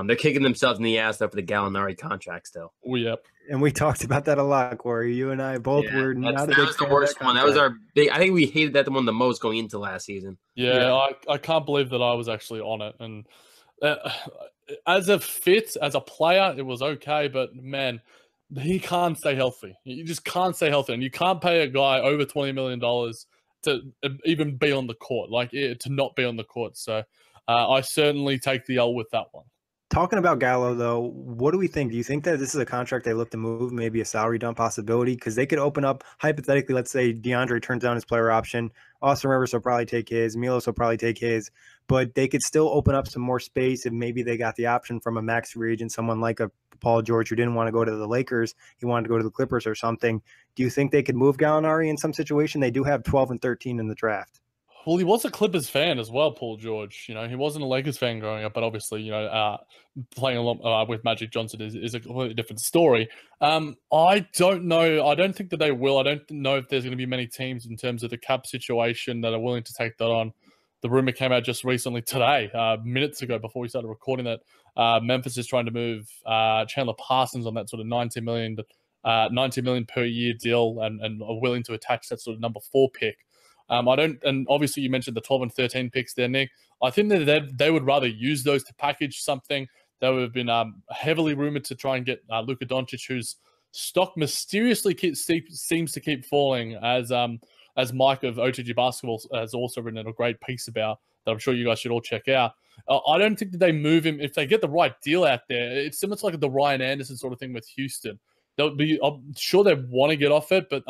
They're kicking themselves in the ass though for the Gallinari contract still. Yep. And we talked about that a lot, Kory. You and I both were not a big fan. That was the worst one. That was our big. I think we hated that one the most going into last season. Yeah. I can't believe that I was actually on it. And as a player, it was okay. But man, he can't stay healthy. You just can't stay healthy, and you can't pay a guy over $20 million to even be on the court, to not be on the court. So I certainly take the L with that one. Talking about Gallo, though, what do we think? Do you think that this is a contract they look to move, maybe a salary dump possibility? Because they could open up, hypothetically, let's say DeAndre turns down his player option. Austin Rivers will probably take his. Milos will probably take his. But they could still open up some more space if maybe they got the option from a max free agent, someone like a Paul George who didn't want to go to the Lakers. He wanted to go to the Clippers or something. Do you think they could move Gallinari in some situation? They do have 12 and 13 in the draft. Well, he was a Clippers fan as well, Paul George. He wasn't a Lakers fan growing up, but obviously, playing along with Magic Johnson is a completely different story. I don't know. I don't think that they will. I don't know if there's going to be many teams in terms of the cap situation that are willing to take that on. The rumor came out just recently today, minutes ago before we started recording that Memphis is trying to move Chandler Parsons on that sort of $90 million per year deal and are willing to attach that sort of number 4 pick. I don't, and obviously you mentioned the 12 and 13 picks there, Nick. I think that they would rather use those to package something. They would have been heavily rumored to try and get Luka Doncic, whose stock mysteriously seems to keep falling, as Mike of OTG Basketball has also written a great piece about that I'm sure you guys should all check out. I don't think that they move him if they get the right deal out there. It's similar to like the Ryan Anderson sort of thing with Houston. I'm sure they want to get off it, but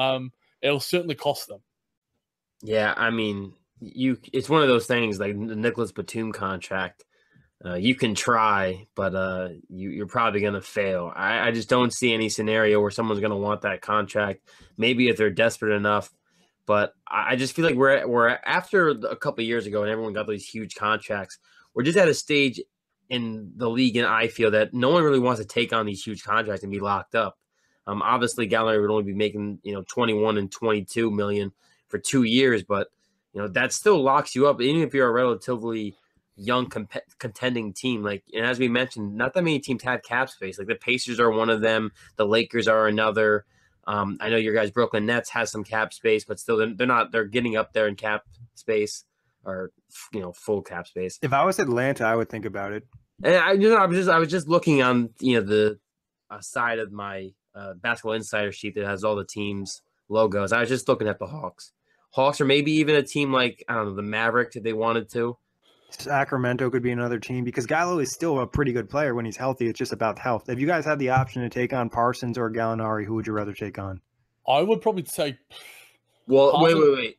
it'll certainly cost them. Yeah, I mean, it's one of those things like the Nicholas Batum contract. You can try, but you're probably going to fail. I just don't see any scenario where someone's going to want that contract. Maybe if they're desperate enough, but I just feel like we're after a couple of years ago, and everyone got these huge contracts. We're just at a stage in the league, and I feel that no one really wants to take on these huge contracts and be locked up. Obviously, Gallinari would only be making 21 and 22 million for 2 years, but that still locks you up, even if you're a relatively young contending team. Like, and as we mentioned, not that many teams have cap space. Like the Pacers are one of them, the Lakers are another. I know your guys Brooklyn Nets has some cap space, but still they're getting up there in cap space, or full cap space. If I was Atlanta, I would think about it. And I was just looking on the side of my Basketball Insider sheet that has all the teams logos. I was just looking at the Hawks, or maybe even a team like, I don't know, the Mavericks if they wanted to. Sacramento could be another team, because Gallo is still a pretty good player when he's healthy. It's just about health. If you guys had the option to take on Parsons or Gallinari, who would you rather take on? I would probably say. Well, wait.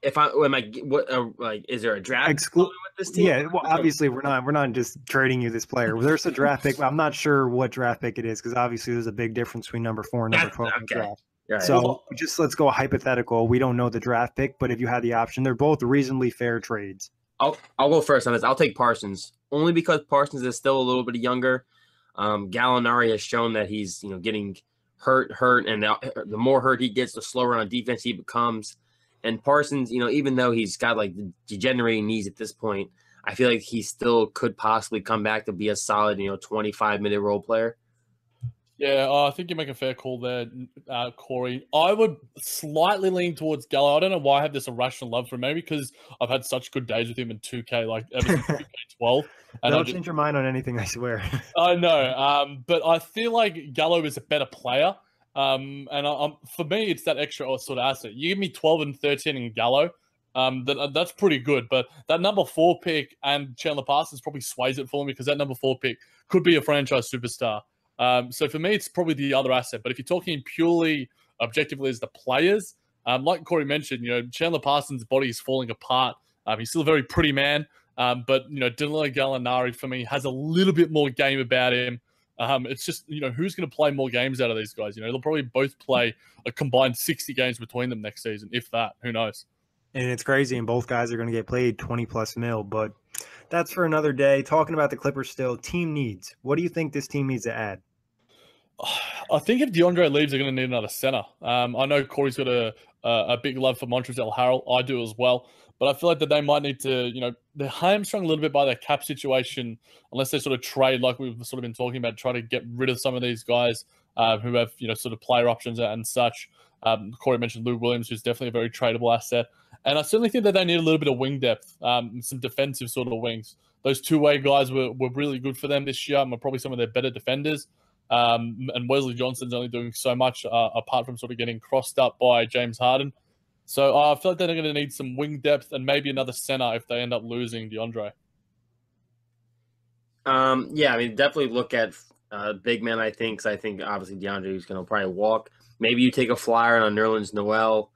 Is there a draft with this team? Yeah, well, obviously we're not just trading you this player. There's a draft pick. I'm not sure what draft pick it is, because obviously there's a big difference between number 4 and number 12 in the draft. Right. So just let's go hypothetical. We don't know the draft pick, but if you had the option, they're both reasonably fair trades. I'll go first on this. I'll take Parsons, only because Parsons is still a little bit younger. Gallinari has shown that he's getting hurt, and the more hurt he gets, the slower on defense he becomes. And Parsons, even though he's got like the degenerating knees at this point, I feel like he still could possibly come back to be a solid 25-minute role player. Yeah, I think you make a fair call there, Kory. I would slightly lean towards Gallo. I don't know why I have this irrational love for him. Maybe because I've had such good days with him in 2K, like ever since 2K12. Don't change your mind on anything, I swear. I know, but I feel like Gallo is a better player. And for me, it's that extra sort of asset. You give me 12 and 13 in Gallo, that's pretty good. But that number 4 pick and Chandler Parsons probably sways it for me, because that number 4 pick could be a franchise superstar. So for me, it's probably the other asset. But if you're talking purely objectively as the players, like Kory mentioned, Chandler Parsons' body is falling apart. He's still a very pretty man. But Danilo Gallinari, for me, has a little bit more game about him. It's just, who's going to play more games out of these guys? They'll probably both play a combined 60 games between them next season, if that. Who knows? And it's crazy, and both guys are going to get paid 20+ mil, but that's for another day. Talking about the Clippers still, team needs. What do you think this team needs to add? I think if DeAndre leaves, they're going to need another center. I know Kory's got a big love for Montrezl Harrell. I do as well. But I feel like that they might need to, they're hamstrung a little bit by their cap situation, unless they sort of trade, like we've sort of been talking about, try to get rid of some of these guys who have, sort of player options and such. Kory mentioned Lou Williams, who's definitely a very tradable asset. And I certainly think that they need a little bit of wing depth, some defensive sort of wings. Those two-way guys were really good for them this year, and were probably some of their better defenders. And Wesley Johnson's only doing so much apart from sort of getting crossed up by James Harden. So I feel like they're going to need some wing depth and maybe another center if they end up losing DeAndre. Yeah, I mean, definitely look at big men, I think, because I think obviously DeAndre is going to probably walk. Maybe you take a flyer on Nerlens Noel.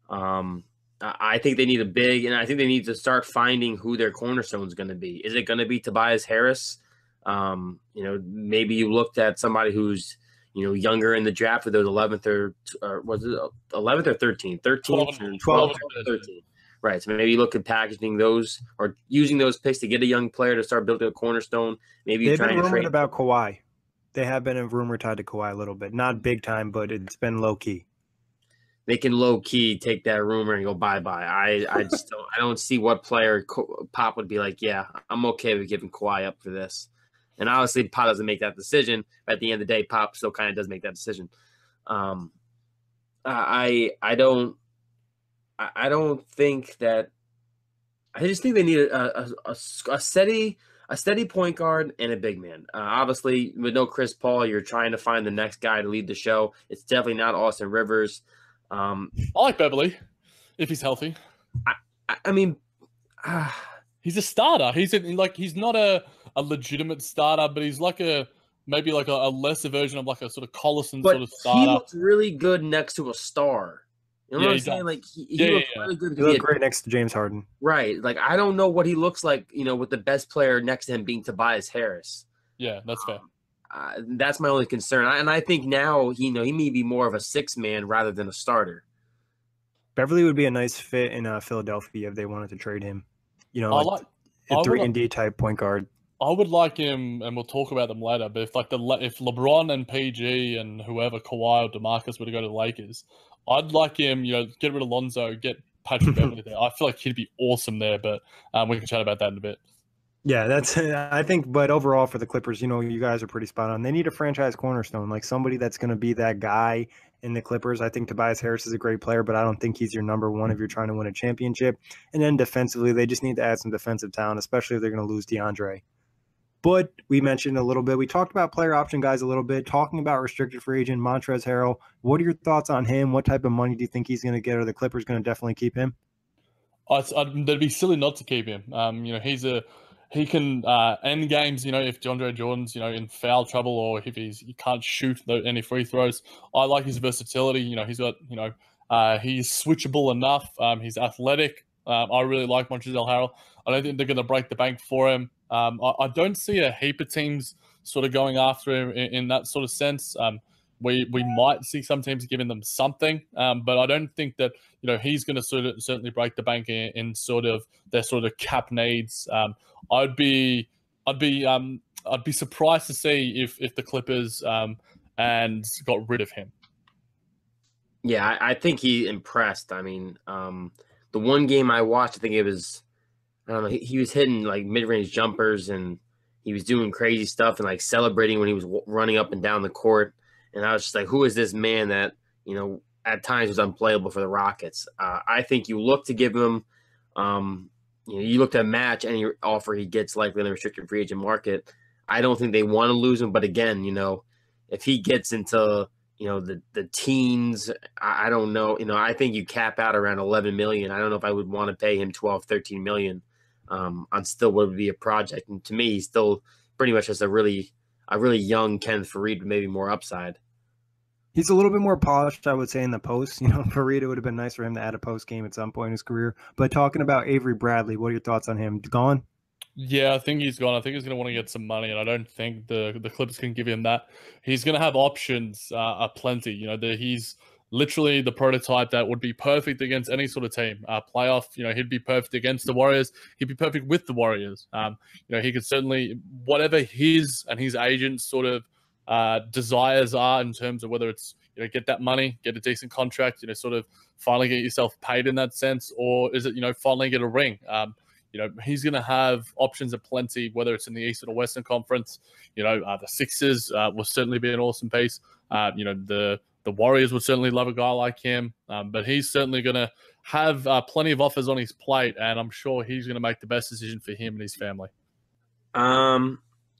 I think they need a big, and I think they need to start finding who their cornerstone is going to be. Is it going to be Tobias Harris? Maybe you looked at somebody who's younger in the draft with those 11th or was it 11th or 13th? 13th, 12th, 13th. Right. So maybe you look at packaging those or using those picks to get a young player to start building a cornerstone. Maybe they've been rumored about Kawhi. They have been a rumor tied to Kawhi a little bit, not big time, but it's been low key. They can low key take that rumor and go bye-bye. I just don't see what player Pop would be like, yeah, I'm okay with giving Kawhi up for this. And obviously Pop doesn't make that decision, but at the end of the day, Pop still kind of does make that decision. I don't think that I just think they need a steady point guard and a big man. Obviously, with no Chris Paul, you're trying to find the next guy to lead the show. It's definitely not Austin Rivers. I like Beverly if he's healthy. I mean, he's a starter. He's not a legitimate starter, but he's like maybe like a lesser version of like a sort of Collison sort of starter. He looks really good next to a star. You know what I'm saying? Like he looks really good. He looked great next to James Harden. Right. Like I don't know what he looks like, with the best player next to him being Tobias Harris. Yeah, that's fair. That's my only concern. And I think now, he may be more of a 6-man rather than a starter. Beverly would be a nice fit in Philadelphia if they wanted to trade him. A 3-and-D type point guard. I would like him, and we'll talk about them later. But if LeBron and PG and whoever, Kawhi or DeMarcus, were to go to the Lakers, I'd like him. Get rid of Lonzo, get Patrick Beverly there. I feel like he'd be awesome there. But we can chat about that in a bit. Yeah, that's I think. But overall, for the Clippers, you guys are pretty spot on. They need a franchise cornerstone, like somebody that's going to be that guy in the Clippers. I think Tobias Harris is a great player, but I don't think he's your number one if you're trying to win a championship. And then defensively, they just need to add some defensive talent, especially if they're going to lose DeAndre. But we mentioned a little bit. We talked about player option guys a little bit, talking about restricted free agent Montrezl Harrell. What are your thoughts on him? What type of money do you think he's going to get? Are the Clippers going to definitely keep him? They'd be silly not to keep him. He can end games. If DeAndre Jordan's in foul trouble or if he can't shoot any free throws. I like his versatility. He's got he's switchable enough. He's athletic. I really like Montrezl Harrell. I don't think they're going to break the bank for him. I don't see a heap of teams sort of going after him in that sort of sense. We might see some teams giving them something, but I don't think that he's going to certainly break the bank in sort of their sort of cap needs. I'd be surprised to see if the Clippers and got rid of him. Yeah, I think he impressed. I mean, the one game I watched, I think it was, I don't know, he was hitting like mid-range jumpers and he was doing crazy stuff and like celebrating when he was running up and down the court. And I was just like, who is this man that, at times was unplayable for the Rockets? I think you look to give him, you look to match any offer he gets likely in the restricted free agent market. I don't think they want to lose him. But again, if he gets into, the teens, I don't know. I think you cap out around $11 million. I don't know if I would want to pay him $12, $13 million on still what would be a project. And to me, he's still pretty much just a really young Kenneth Faried with maybe more upside. He's a little bit more polished, I would say, in the post. Faried, it would have been nice for him to add a post game at some point in his career. But talking about Avery Bradley, what are your thoughts on him? Gone? Yeah, I think he's gone. I think he's going to want to get some money, and I don't think the Clippers can give him that. He's going to have options plenty. He's literally the prototype that would be perfect against any sort of team. Playoff, he'd be perfect against the Warriors. He'd be perfect with the Warriors. He could certainly, whatever his and his agent's sort of desires are in terms of whether it's, get that money, get a decent contract, sort of finally get yourself paid in that sense, or is it, finally get a ring? He's going to have options aplenty, whether it's in the Eastern or Western Conference. The Sixers will certainly be an awesome piece. The Warriors would certainly love a guy like him, but he's certainly going to have plenty of offers on his plate, and I'm sure he's going to make the best decision for him and his family. I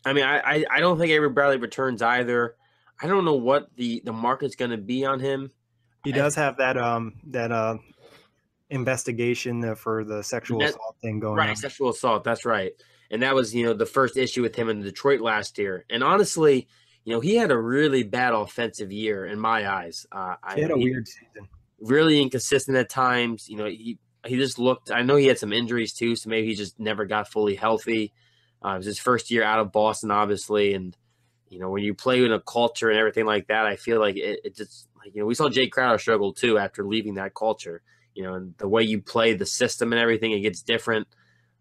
don't think Avery Bradley returns either. I don't know what the market's going to be on him. He does have that investigation for the sexual assault thing going on. Right, sexual assault. That's right. And that was, the first issue with him in Detroit last year. And honestly, he had a really bad offensive year in my eyes. He had a weird season. Really inconsistent at times. He just looked – I know he had some injuries too, so maybe he just never got fully healthy. It was his first year out of Boston, obviously. And, when you play in a culture and everything like that, I feel like it just – we saw Jay Crowder struggle too after leaving that culture. And the way you play the system and everything, it gets different.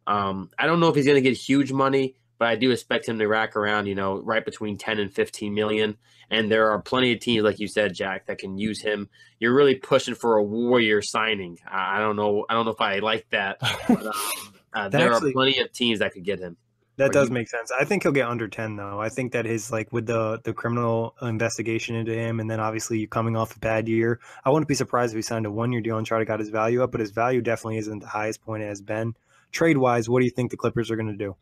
I don't know if he's going to get huge money, but I do expect him to rack around, right between 10 and 15 million. And there are plenty of teams, like you said, Jack, that can use him. You're really pushing for a Warrior signing. I don't know if I like that. But, there are plenty of teams that could get him. That does make sense. I think he'll get under 10, though. I think that his, with the criminal investigation into him, and then obviously coming off a bad year, I wouldn't be surprised if he signed a one-year deal and tried to get his value up, but his value definitely isn't the highest point it has been. trade-wise, what do you think the Clippers are going to do?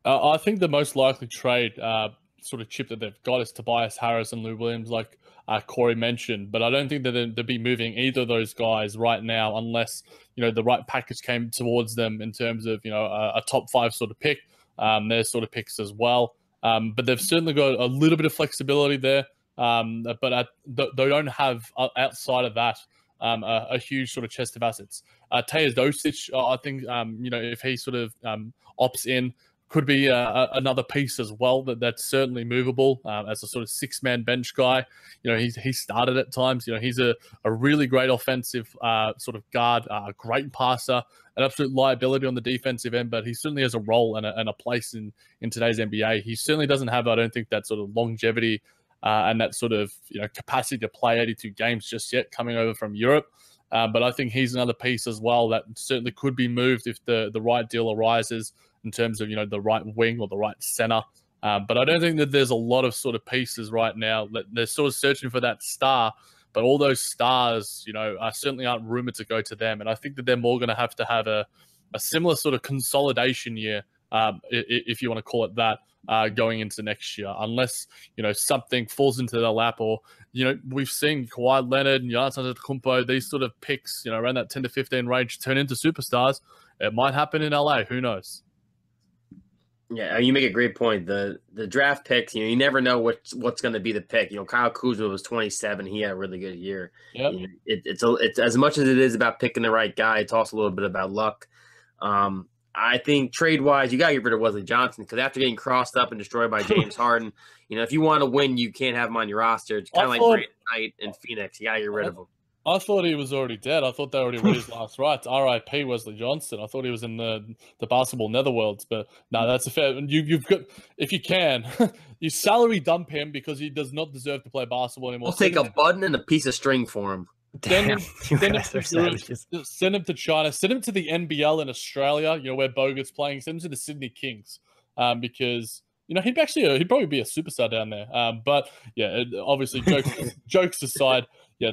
I think the most likely trade sort of chip that they've got is Tobias Harris and Lou Williams, like Kory mentioned. But I don't think that they'd be moving either of those guys right now unless, the right package came towards them in terms of, a top 5 sort of pick, their sort of picks as well. But they've certainly got a little bit of flexibility there. But they don't have, outside of that, a huge sort of chest of assets. Teodosic, I think, if he sort of opts in, could be another piece as well that's certainly movable as a sort of 6-man bench guy. He started at times. He's a really great offensive sort of guard, a great passer, an absolute liability on the defensive end, but he certainly has a role and a place in today's NBA. He certainly doesn't have, I don't think, that sort of longevity and that sort of capacity to play 82 games just yet coming over from Europe. But I think he's another piece as well that certainly could be moved if the right deal arises in terms of, the right wing or the right center. But I don't think that there's a lot of sort of pieces right now. They're sort of searching for that star, but all those stars, certainly aren't rumored to go to them. And I think that they're more going to have a similar sort of consolidation year, if you want to call it that, going into next year, unless, something falls into their lap or, we've seen Kawhi Leonard and Giannis Antetokounmpo, these sort of picks, around that 10 to 15 range turn into superstars. It might happen in LA. Who knows? Yeah, you make a great point. The draft picks, you never know what's going to be the pick. Kyle Kuzma was 27. He had a really good year. Yep. It's as much as it is about picking the right guy, it's also a little bit about luck. I think trade-wise, you got to get rid of Wesley Johnson because after getting crossed up and destroyed by James Harden, if you want to win, you can't have him on your roster. It's kind of like Brandon Knight in Phoenix. You got to get rid of him. I thought he was already dead. I thought they already read his last rights. R.I.P. Wesley Johnson. I thought he was in the basketball netherworlds, but no, that's a fair. You've got, if you can, you salary dump him because he does not deserve to play basketball anymore. We'll take a button and a piece of string for him. Send him to China. Send him to the NBL in Australia. Where Bogut's playing. Send him to the Sydney Kings, because he'd probably be a superstar down there. But yeah, obviously jokes aside. Yeah,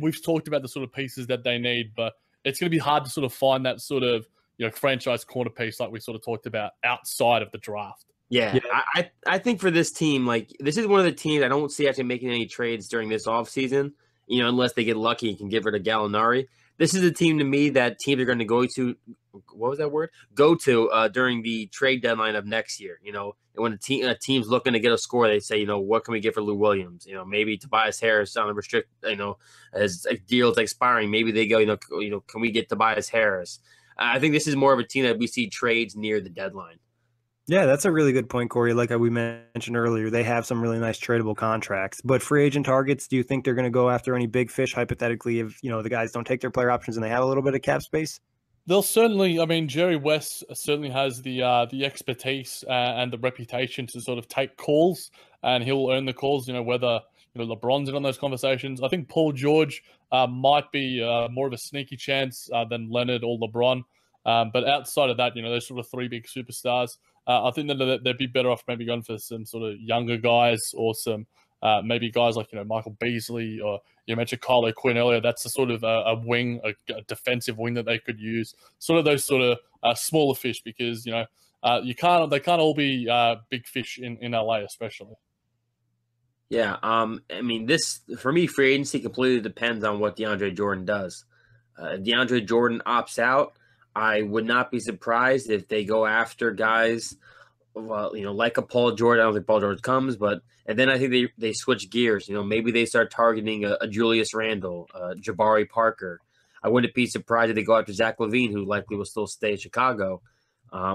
we've talked about the sort of pieces that they need, but it's going to be hard to sort of find that sort of franchise corner piece like we sort of talked about outside of the draft. Yeah. I think for this team, this is one of the teams I don't see actually making any trades during this offseason, unless they get lucky and can give it to Gallinari. This is a team to me that teams are going to go to. What was that word? Go to during the trade deadline of next year. When a team's looking to get a score, they say, what can we get for Lou Williams? Maybe Tobias Harris on a restrict. As a deal's expiring, maybe they go. Can we get Tobias Harris? I think this is more of a team that we see trades near the deadline. Yeah, that's a really good point, Kory. Like we mentioned earlier, they have some really nice tradable contracts. But free agent targets, do you think they're going to go after any big fish, hypothetically, if the guys don't take their player options and they have a little bit of cap space? They'll certainly. I mean, Jerry West certainly has the expertise and the reputation to sort of take calls, and he'll earn the calls. Whether LeBron's in on those conversations. I think Paul George might be more of a sneaky chance than Leonard or LeBron. But outside of that, those sort of 3 big superstars. I think that they'd be better off maybe going for some sort of younger guys or some maybe guys like Michael Beasley, or you mentioned Kylo Quinn earlier. That's a sort of a wing, a defensive wing that they could use. Sort of those sort of smaller fish, because they can't all be big fish in LA, especially. Yeah, this for me, free agency completely depends on what DeAndre Jordan does. If DeAndre Jordan opts out, I would not be surprised if they go after guys, like a Paul George. I don't think Paul George comes, and then I think they switch gears. Maybe they start targeting a Julius Randle, Jabari Parker. I wouldn't be surprised if they go after Zach LaVine, who likely will still stay in Chicago.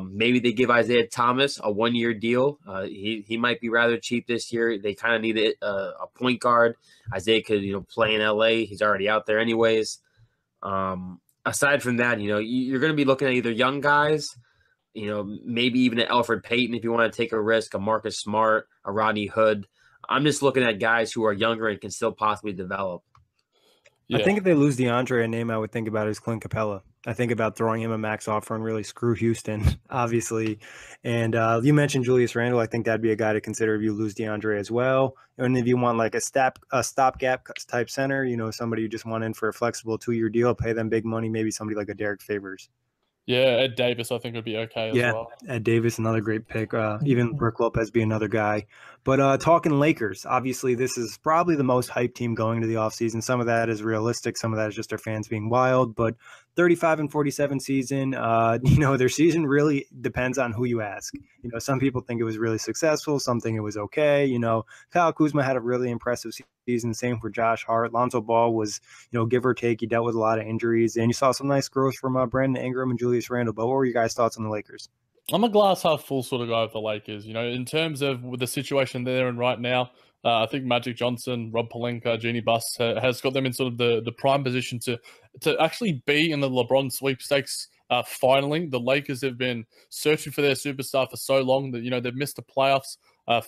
Maybe they give Isaiah Thomas a 1-year deal. He might be rather cheap this year. They kind of need a point guard. Isaiah could play in LA. He's already out there anyways. Aside from that, you're going to be looking at either young guys, maybe even an Elfrid Payton if you want to take a risk, a Marcus Smart, a Rodney Hood. I'm just looking at guys who are younger and can still possibly develop. Yeah. I think if they lose DeAndre, a name I would think about is Clint Capella. I think about throwing him a max offer and really screw Houston, obviously. And you mentioned Julius Randle. I think that'd be a guy to consider if you lose DeAndre as well. And if you want like a stopgap type center, somebody you just want in for a flexible 2-year deal, pay them big money, maybe somebody like a Derek Favors. Yeah, Ed Davis, I think would be okay as well. Ed Davis, another great pick. Even Brook Lopez be another guy. But talking Lakers, obviously this is probably the most hyped team going into the offseason. Some of that is realistic. Some of that is just their fans being wild. But 35-47 season, their season really depends on who you ask. Some people think it was really successful. Some think it was okay. Kyle Kuzma had a really impressive season. Same for Josh Hart. Lonzo Ball was, give or take, he dealt with a lot of injuries. And you saw some nice growth from Brandon Ingram and Julius Randle. But what were your guys' thoughts on the Lakers? I'm a glass half full sort of guy with the Lakers. In terms of the situation they're in right now, I think Magic Johnson, Rob Pelinka, Jeannie Buss has got them in sort of the prime position to actually be in the LeBron sweepstakes. Finally, the Lakers have been searching for their superstar for so long that they've missed the playoffs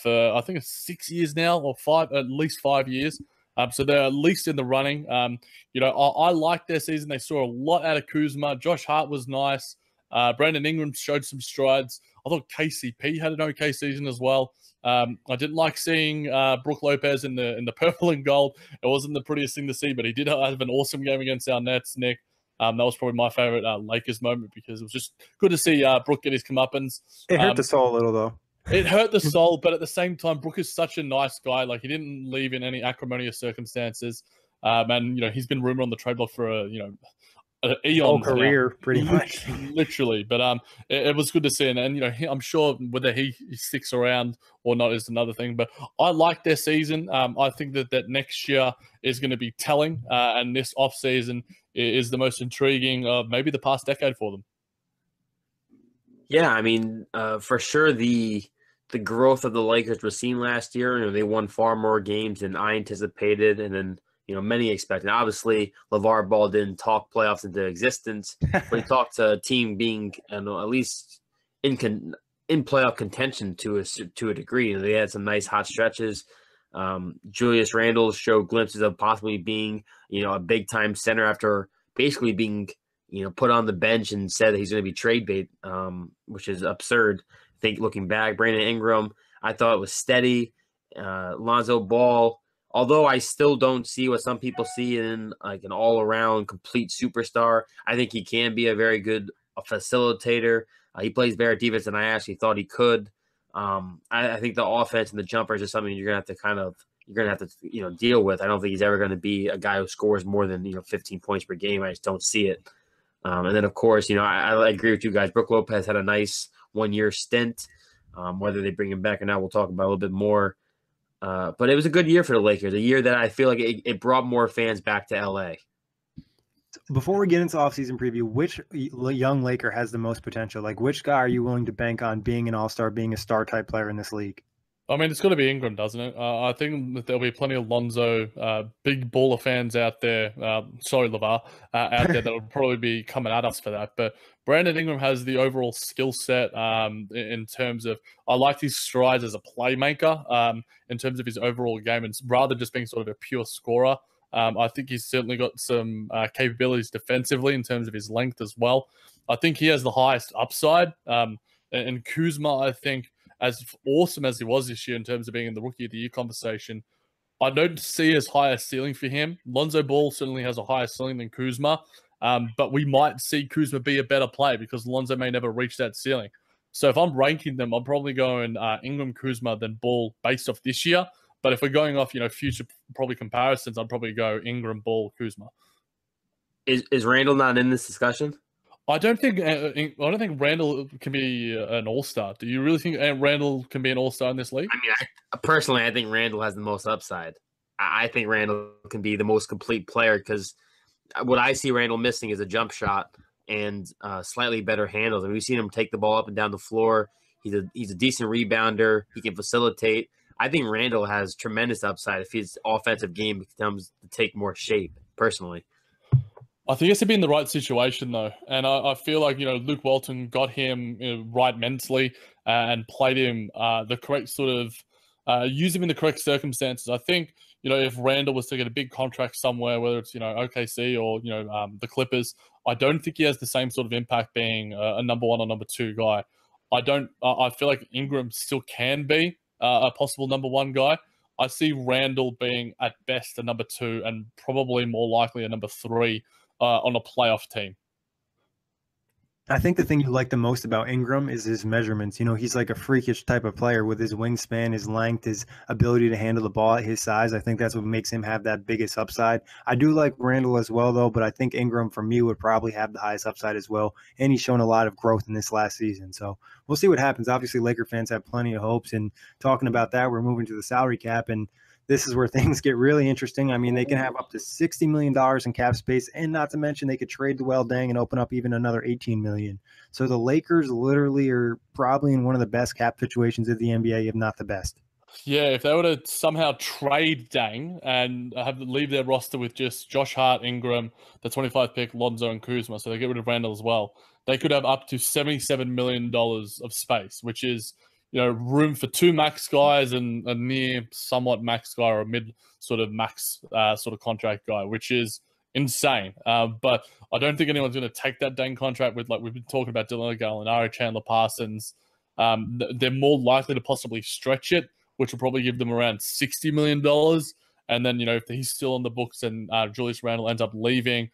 for I think it's 6 years now, or at least 5 years. So they're at least in the running. I like their season. They saw a lot out of Kuzma. Josh Hart was nice. Brandon Ingram showed some strides. I thought KCP had an okay season as well. I didn't like seeing Brook Lopez in the purple and gold. It wasn't the prettiest thing to see, but he did have an awesome game against our Nets, Nick. That was probably my favorite Lakers moment, because it was just good to see Brook get his comeuppance. It hurt the soul a little, though. It hurt the soul, but at the same time, Brook is such a nice guy. Like, he didn't leave in any acrimonious circumstances. And he's been rumored on the trade block for whole career, pretty much, literally. But it was good to see, and I'm sure whether he sticks around or not is another thing. But I like their season. I think that next year is going to be telling, and this off season is the most intriguing of maybe the past decade for them. Yeah, I mean, for sure the growth of the Lakers was seen last year. They won far more games than I anticipated, and then many expected. Obviously, LeVar Ball didn't talk playoffs into existence, but he talked to a team being at least in playoff contention to a degree. They had some nice hot stretches. Julius Randle showed glimpses of possibly being a big time center after basically being put on the bench and said that he's going to be trade bait, which is absurd. I think looking back, Brandon Ingram, I thought it was steady. Lonzo Ball, although I still don't see what some people see in like an all-around complete superstar, I think he can be a very good facilitator. He plays better defense than I actually thought he could. I think the offense and the jumpers is something you're gonna have to deal with. I don't think he's ever going to be a guy who scores more than 15 points per game. I just don't see it. And then of course, I agree with you guys. Brook Lopez had a nice 1-year stint. Whether they bring him back or not, we'll talk about a little bit more. But it was a good year for the Lakers, a year that I feel like it brought more fans back to LA. Before we get into offseason preview, which young Laker has the most potential? Like, which guy are you willing to bank on being an all-star, being a star-type player in this league? I mean, it's got to be Ingram, doesn't it? I think that there'll be plenty of Lonzo, big baller fans out there. Sorry, LeVar, out there that will probably be coming at us for that. But Brandon Ingram has the overall skill set in terms of, I like his strides as a playmaker in terms of his overall game, and rather just being sort of a pure scorer. I think he's certainly got some capabilities defensively in terms of his length as well. I think he has the highest upside. And Kuzma, I think, as awesome as he was this year in terms of being in the Rookie of the Year conversation, I don't see as high a ceiling for him. Lonzo Ball certainly has a higher ceiling than Kuzma, but we might see Kuzma be a better player because Lonzo may never reach that ceiling. So if I'm ranking them, I'm probably going Ingram, Kuzma, then Ball based off this year. But if we're going off, future probably comparisons, I'd probably go Ingram, Ball, Kuzma. Is Randall not in this discussion? I don't think Randall can be an all-star. Do you really think Randall can be an all-star in this league? I mean, personally, I think Randall has the most upside. I think Randall can be the most complete player because what I see Randall missing is a jump shot and slightly better handles. And we've seen him take the ball up and down the floor. He's a decent rebounder. He can facilitate. I think Randall has tremendous upside if his offensive game becomes to take more shape, personally. I think he has to be in the right situation, though. And I feel like, Luke Walton got him right mentally and played him the correct sort of, used him in the correct circumstances. I think, if Randall was to get a big contract somewhere, whether it's, OKC or, the Clippers, I don't think he has the same sort of impact being a number one or number two guy. I feel like Ingram still can be a possible number one guy. I see Randall being at best a number two and probably more likely a number three on a playoff team. I think the thing you like the most about Ingram is his measurements. You know, he's like a freakish type of player with his wingspan, his length, his ability to handle the ball at his size. I think that's what makes him have that biggest upside. I do like Randall as well, though, but I think Ingram for me would probably have the highest upside as well. And he's shown a lot of growth in this last season. So we'll see what happens. Obviously, Laker fans have plenty of hopes. And talking about that, we're moving to the salary cap. And this is where things get really interesting. I mean, they can have up to $60 million in cap space, and not to mention they could trade Luol Deng and open up even another $18 million. So the Lakers literally are probably in one of the best cap situations of the NBA, if not the best. Yeah, if they were to somehow trade Dang and leave their roster with just Josh Hart, Ingram, the 25th pick, Lonzo, and Kuzma, so they get rid of Randall as well, they could have up to $77 million of space, which is, you know, room for two max guys and a near somewhat max guy or a mid sort of max sort of contract guy, which is insane. But I don't think anyone's going to take that Dang contract with, like we've been talking about, Dylan Gallinari, Chandler Parsons. They're more likely to possibly stretch it, which will probably give them around $60 million. And then, you know, if he's still on the books and Julius Randle ends up leaving,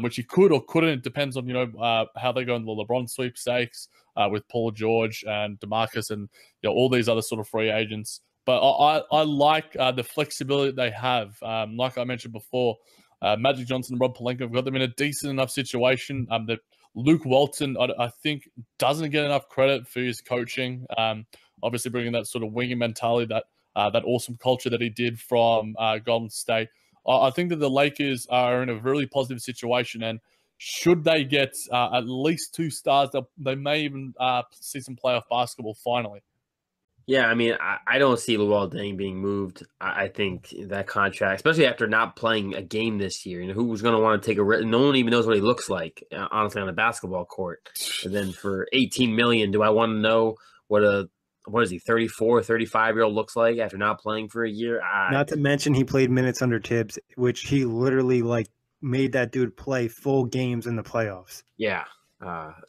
which he could or couldn't, it depends on, you know, how they go in the LeBron sweepstakes with Paul George and DeMarcus and, you know, all these other sort of free agents. But I like the flexibility they have. Like I mentioned before, Magic Johnson and Rob Pelinka have got them in a decent enough situation. That Luke Walton, I think, doesn't get enough credit for his coaching. Obviously, bringing that sort of winging mentality, that awesome culture that he did from Golden State. I think that the Lakers are in a really positive situation, and should they get at least 2 stars, they may even see some playoff basketball finally. Yeah, I mean, I don't see Luol Deng being moved. I think that contract, especially after not playing a game this year, you know, who's going to want to take a risk? No one even knows what he looks like, honestly, on a basketball court. And then for $18 million, do I want to know what is he, 34, 35-year-old looks like after not playing for a year? Not to mention he played minutes under Tibbs, which he literally like made that dude play full games in the playoffs. Yeah.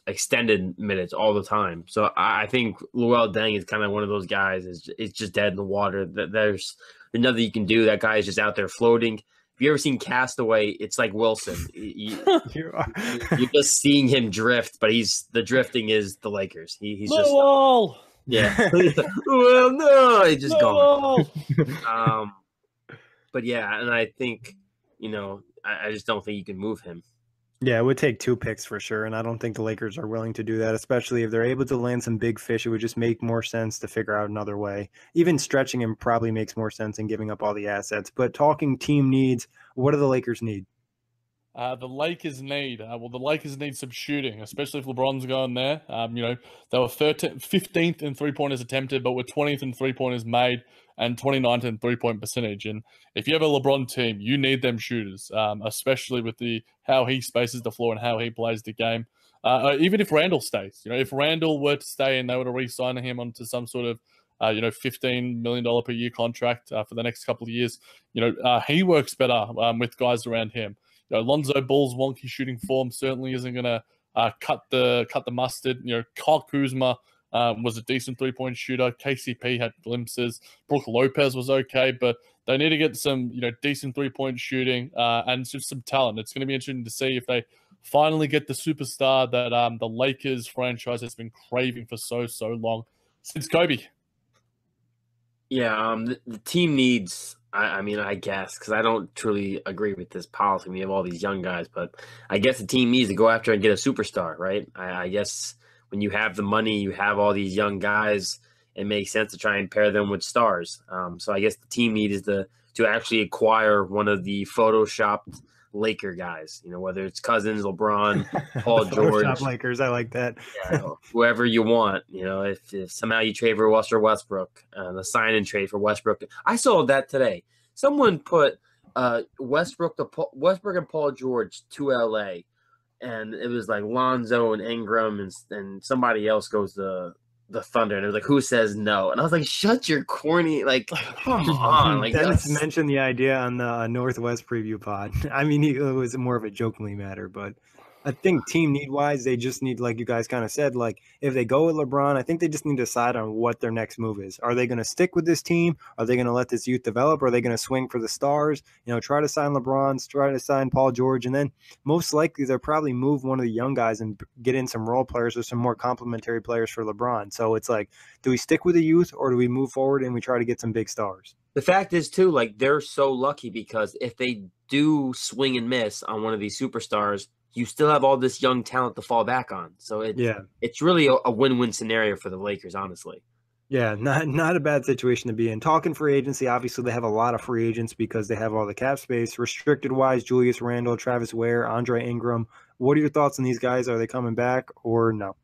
Extended minutes all the time. So I think Luol Deng is kind of one of those guys. It's just dead in the water. There's nothing you can do. That guy is just out there floating. If you ever seen Castaway, it's like Wilson. You're just seeing him drift, but the drifting is the Lakers. He's just wall. Yeah. Well, no, he's just gone. But yeah, and I think, you know, I just don't think you can move him. Yeah, it would take 2 picks for sure, and I don't think the Lakers are willing to do that, especially if they're able to land some big fish. It would just make more sense to figure out another way. Even stretching him probably makes more sense than giving up all the assets. But talking team needs, what do the Lakers need? The Lakers need the Lakers need some shooting, especially if LeBron's going there. You know, they were 15th in 3-pointers attempted, but were 20th in 3-pointers made and 29th in 3-point percentage. And if you have a LeBron team, you need them shooters, especially with how he spaces the floor and how he plays the game. Even if Randall stays, you know, if Randall were to stay and they were to re-sign him onto some sort of $15 million per year contract for the next couple of years, you know, he works better with guys around him. You know, Lonzo Ball's wonky shooting form certainly isn't going to cut the mustard. You know, Kyle Kuzma was a decent 3-point shooter. KCP had glimpses. Brook Lopez was okay, but they need to get some, you know, decent 3-point shooting and just some talent. It's going to be interesting to see if they finally get the superstar that the Lakers franchise has been craving for so long since Kobe. Yeah, the team needs. I mean, I guess, because I don't truly agree with this policy. We have all these young guys, but I guess the team needs to go after and get a superstar, right? I guess when you have the money, you have all these young guys, it makes sense to try and pair them with stars. So I guess the team need is to actually acquire one of the photoshopped Laker guys, you know, whether it's Cousins, LeBron, Paul George. Photoshop Lakers, I like that. Yeah, whoever you want, you know, if somehow you trade for Russell Westbrook, the sign and trade for Westbrook. I saw that today. Someone put Westbrook and Paul George to LA, and it was like Lonzo and Ingram and somebody else goes to the Thunder, and it was like, who says no? And I was like, shut your corny, like, come on. Like, Dennis mentioned the idea on the Northwest preview pod. I mean, it was more of a jokingly matter, but I think team need wise, they just need, like you guys kind of said, like if they go with LeBron, I think they just need to decide on what their next move is. Are they going to stick with this team? Are they going to let this youth develop? Are they going to swing for the stars? Try to sign LeBron, try to sign Paul George, and then most likely they'll probably move one of the young guys and get in some role players or some more complementary players for LeBron. So it's like, do we stick with the youth or do we move forward and we try to get some big stars? The fact is, too, like they're so lucky because if they do swing and miss on one of these superstars, you still have all this young talent to fall back on. So it's really a win-win scenario for the Lakers, honestly. Yeah, not a bad situation to be in. Talking free agency, obviously they have a lot of free agents because they have all the cap space. Restricted wise, Julius Randle, Travis Ware, Andre Ingram. What are your thoughts on these guys? Are they coming back or no?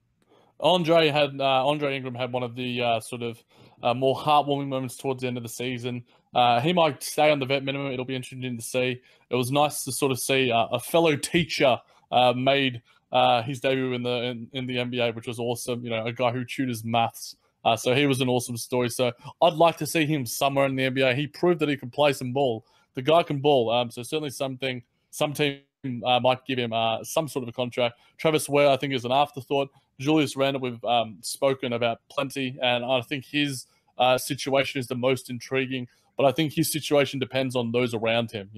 Andre Ingram had one of the more heartwarming moments towards the end of the season. He might stay on the vet minimum. It'll be interesting to see. It was nice to sort of see a fellow teacher made his debut in the NBA, which was awesome. A guy who tutors maths. So he was an awesome story. So I'd like to see him somewhere in the NBA. He proved that he can play some ball. The guy can ball. So certainly some team might give him some sort of a contract. Travis Ware, I think, is an afterthought. Julius Randle, we've spoken about plenty, and I think his situation is the most intriguing. But I think his situation depends on those around him.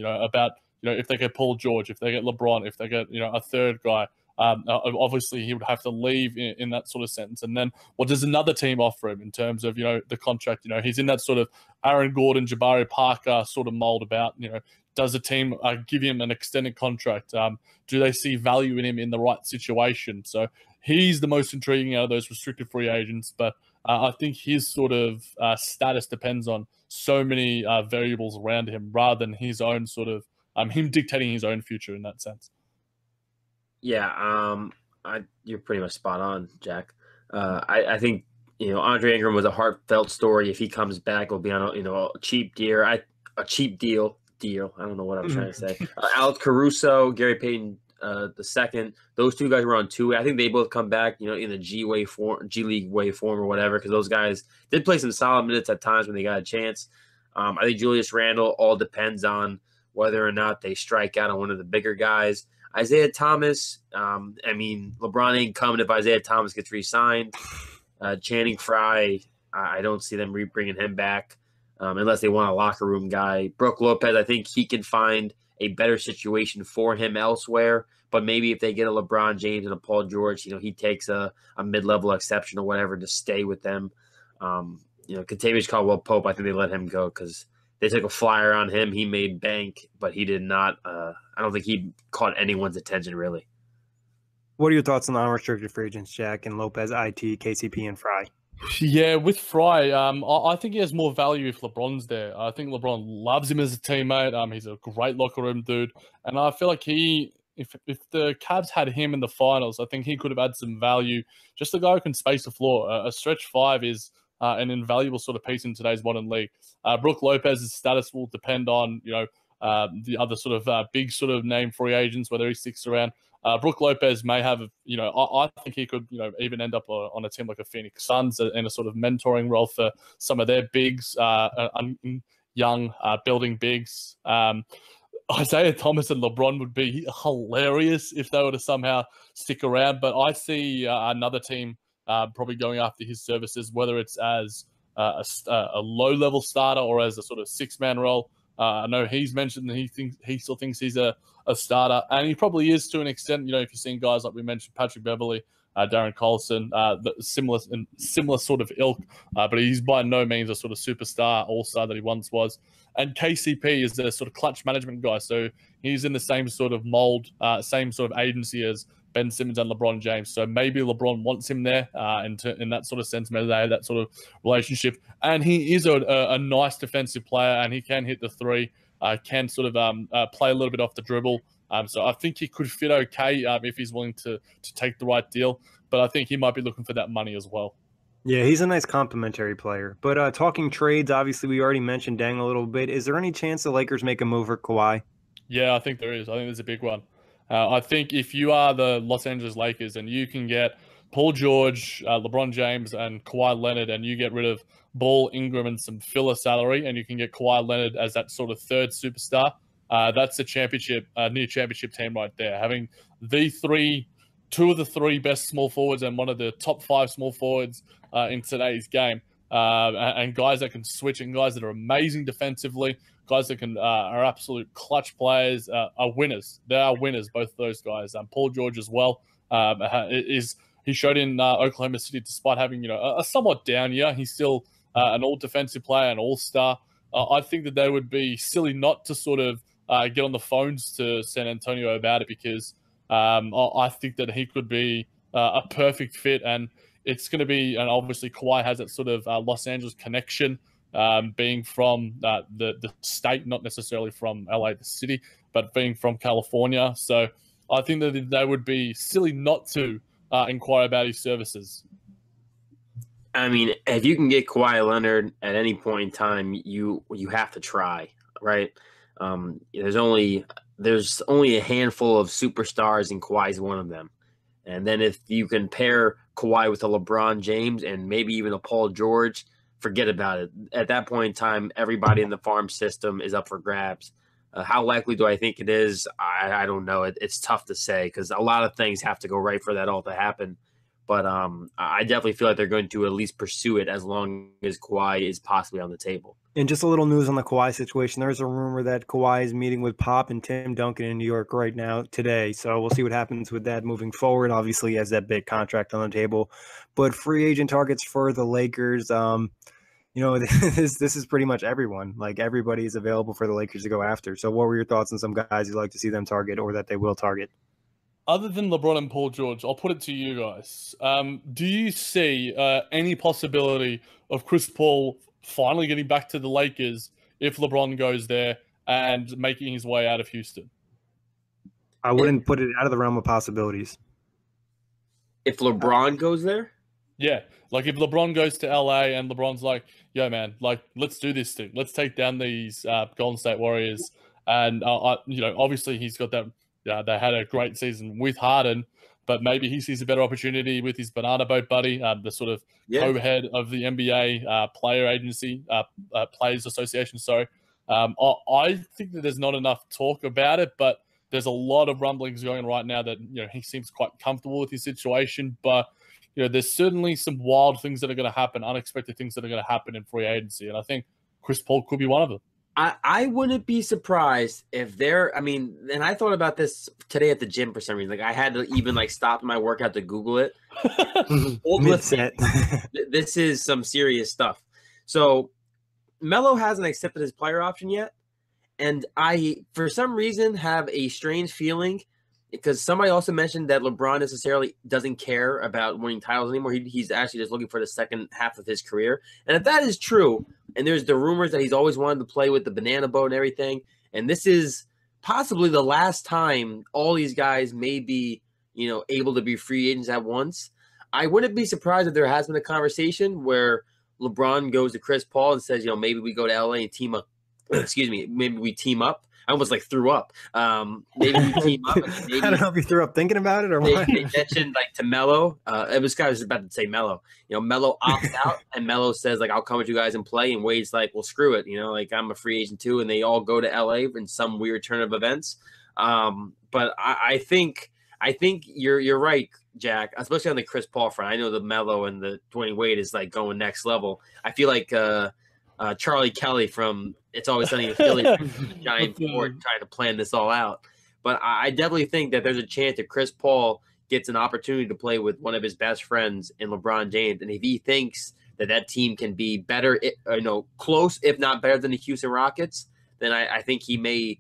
If they get Paul George, if they get LeBron, if they get a third guy. Obviously, he would have to leave in that sort of sentence. And then what does another team offer him in terms of, the contract? He's in that sort of Aaron Gordon, Jabari Parker sort of mold about, does a team give him an extended contract? Do they see value in him in the right situation? So he's the most intriguing out of those restricted free agents. But I think his sort of status depends on so many variables around him rather than his own sort of him dictating his own future in that sense. Yeah, you're pretty much spot on, Jack. I think Andre Ingram was a heartfelt story. If he comes back, it'll be on a cheap deal. A cheap deal. I don't know what I'm trying to say. Alex Caruso, Gary Payton the second. Those two guys were on two. I think they both come back, in the G League way form or whatever, because those guys did play some solid minutes at times when they got a chance. I think Julius Randle all depends on whether or not they strike out on one of the bigger guys. Isaiah Thomas, LeBron ain't coming if Isaiah Thomas gets re-signed. Channing Frye, I don't see them bringing him back unless they want a locker room guy. Brook Lopez, I think he can find a better situation for him elsewhere. But maybe if they get a LeBron James and a Paul George, he takes a mid-level exception or whatever to stay with them. Kentavious Caldwell-Pope, I think they let him go because they took a flyer on him. He made bank, but he did not. I don't think he caught anyone's attention, really. What are your thoughts on the unrestricted free agents, Jack and Lopez, IT, KCP, and Frye? Yeah, with Frye, I think he has more value if LeBron's there. I think LeBron loves him as a teammate. He's a great locker room dude. And I feel like if the Cavs had him in the finals, I think he could have had some value. Just a guy who can space the floor. A stretch five is an invaluable sort of piece in today's modern league. Brook Lopez's status will depend on, the other sort of big sort of name free agents, whether he sticks around. Brook Lopez may have, I think he could, even end up on a team like a Phoenix Suns in a sort of mentoring role for some of their bigs, young building bigs. Isaiah Thomas and LeBron would be hilarious if they were to somehow stick around. But I see another team probably going after his services, whether it's as a low-level starter or as a sort of six-man role. I know he's mentioned that he still thinks he's a starter, and he probably is to an extent. If you're seeing guys like we mentioned, Patrick Beverley, Darren Collison, similar sort of ilk, but he's by no means a sort of superstar all-star that he once was. And KCP is a sort of clutch management guy, so he's in the same sort of mold, same sort of agency as Ben Simmons and LeBron James. So maybe LeBron wants him there in that sort of sense. Maybe they have that sort of relationship. And he is a nice defensive player, and he can hit the three, can sort of play a little bit off the dribble. So I think he could fit okay if he's willing to take the right deal. But I think he might be looking for that money as well. Yeah, he's a nice complimentary player. But talking trades, obviously we already mentioned Deng a little bit. Is there any chance the Lakers make a move for Kawhi? Yeah, I think there is. I think there's a big one. I think if you are the Los Angeles Lakers and you can get Paul George, LeBron James, and Kawhi Leonard, and you get rid of Ball, Ingram, and some filler salary, and you can get Kawhi Leonard as that sort of third superstar, that's a championship, near championship team right there. Having two of the three best small forwards and one of the top 5 small forwards in today's game, and guys that can switch, and guys that are amazing defensively, guys that are absolute clutch players, are winners. They are winners, both of those guys. Paul George as well he showed in Oklahoma City, despite having a somewhat down year, he's still an all defensive player, an all-star. I think that they would be silly not to sort of get on the phones to San Antonio about it, because I think that he could be a perfect fit, and it's going to be, and obviously Kawhi has that sort of Los Angeles connection, being from the state, not necessarily from LA, the city, but being from California. So I think that they would be silly not to inquire about his services. I mean, if you can get Kawhi Leonard at any point in time, you have to try, right? There's only a handful of superstars, and Kawhi's one of them. And then if you can pair Kawhi with a LeBron James and maybe even a Paul George, forget about it. At that point in time, everybody in the farm system is up for grabs. How likely do I think it is? I don't know. It's tough to say, because a lot of things have to go right for that all to happen. But I definitely feel like they're going to at least pursue it as long as Kawhi is possibly on the table. And just a little news on the Kawhi situation. There's a rumor that Kawhi is meeting with Pop and Tim Duncan in New York right now today. So we'll see what happens with that moving forward. Obviously, he has that big contract on the table. But free agent targets for the Lakers, this is pretty much everyone. Like, everybody is available for the Lakers to go after. So what were your thoughts on some guys you'd like to see them target, or that they will target? Other than LeBron and Paul George, I'll put it to you guys. Do you see any possibility of Chris Paul finally getting back to the Lakers if LeBron goes there and making his way out of Houston? I wouldn't put it out of the realm of possibilities. If LeBron goes there? Yeah. Like, if LeBron goes to LA and LeBron's like, yo, man, like, let's do this thing. Let's take down these Golden State Warriors. And, obviously he's got that. They had a great season with Harden, but maybe he sees a better opportunity with his Banana Boat buddy, the sort of co-head of the NBA player agency, Players Association. Sorry. I think that there's not enough talk about it, but there's a lot of rumblings going on right now that, he seems quite comfortable with his situation, but there's certainly some wild things that are going to happen, unexpected things that are going to happen in free agency. And I think Chris Paul could be one of them. I wouldn't be surprised if and I thought about this today at the gym for some reason. Like, I had to even stop my workout to Google it. This is some serious stuff. So Melo hasn't accepted his player option yet. And I, for some reason, have a strange feeling, because somebody also mentioned that LeBron necessarily doesn't care about winning titles anymore. He's actually just looking for the second half of his career. And if that is true, and there's the rumors that he's always wanted to play with the banana boat and everything, and this is possibly the last time all these guys may be, able to be free agents at once, I wouldn't be surprised if there has been a conversation where LeBron goes to Chris Paul and says, maybe we go to LA and team up. Excuse me, maybe we team up. I almost threw up. Maybe we team up. Maybe, I don't know if you threw up thinking about it or what. They mentioned to Melo. I was about to say Melo. Melo opts out, and Melo says I'll come with you guys and play. And Wade's well, screw it. I'm a free agent too. And they all go to LA in some weird turn of events. But I think you're right, Jack. Especially on the Chris Paul front. I know the Melo and the Dwayne Wade is going next level. I feel like Charlie Kelly from It's Always Sunny in Philly, giant board trying to plan this all out. But I definitely think that there's a chance that Chris Paul gets an opportunity to play with one of his best friends in LeBron James. And if he thinks that team can be better, close, if not better than the Houston Rockets, then I think he may,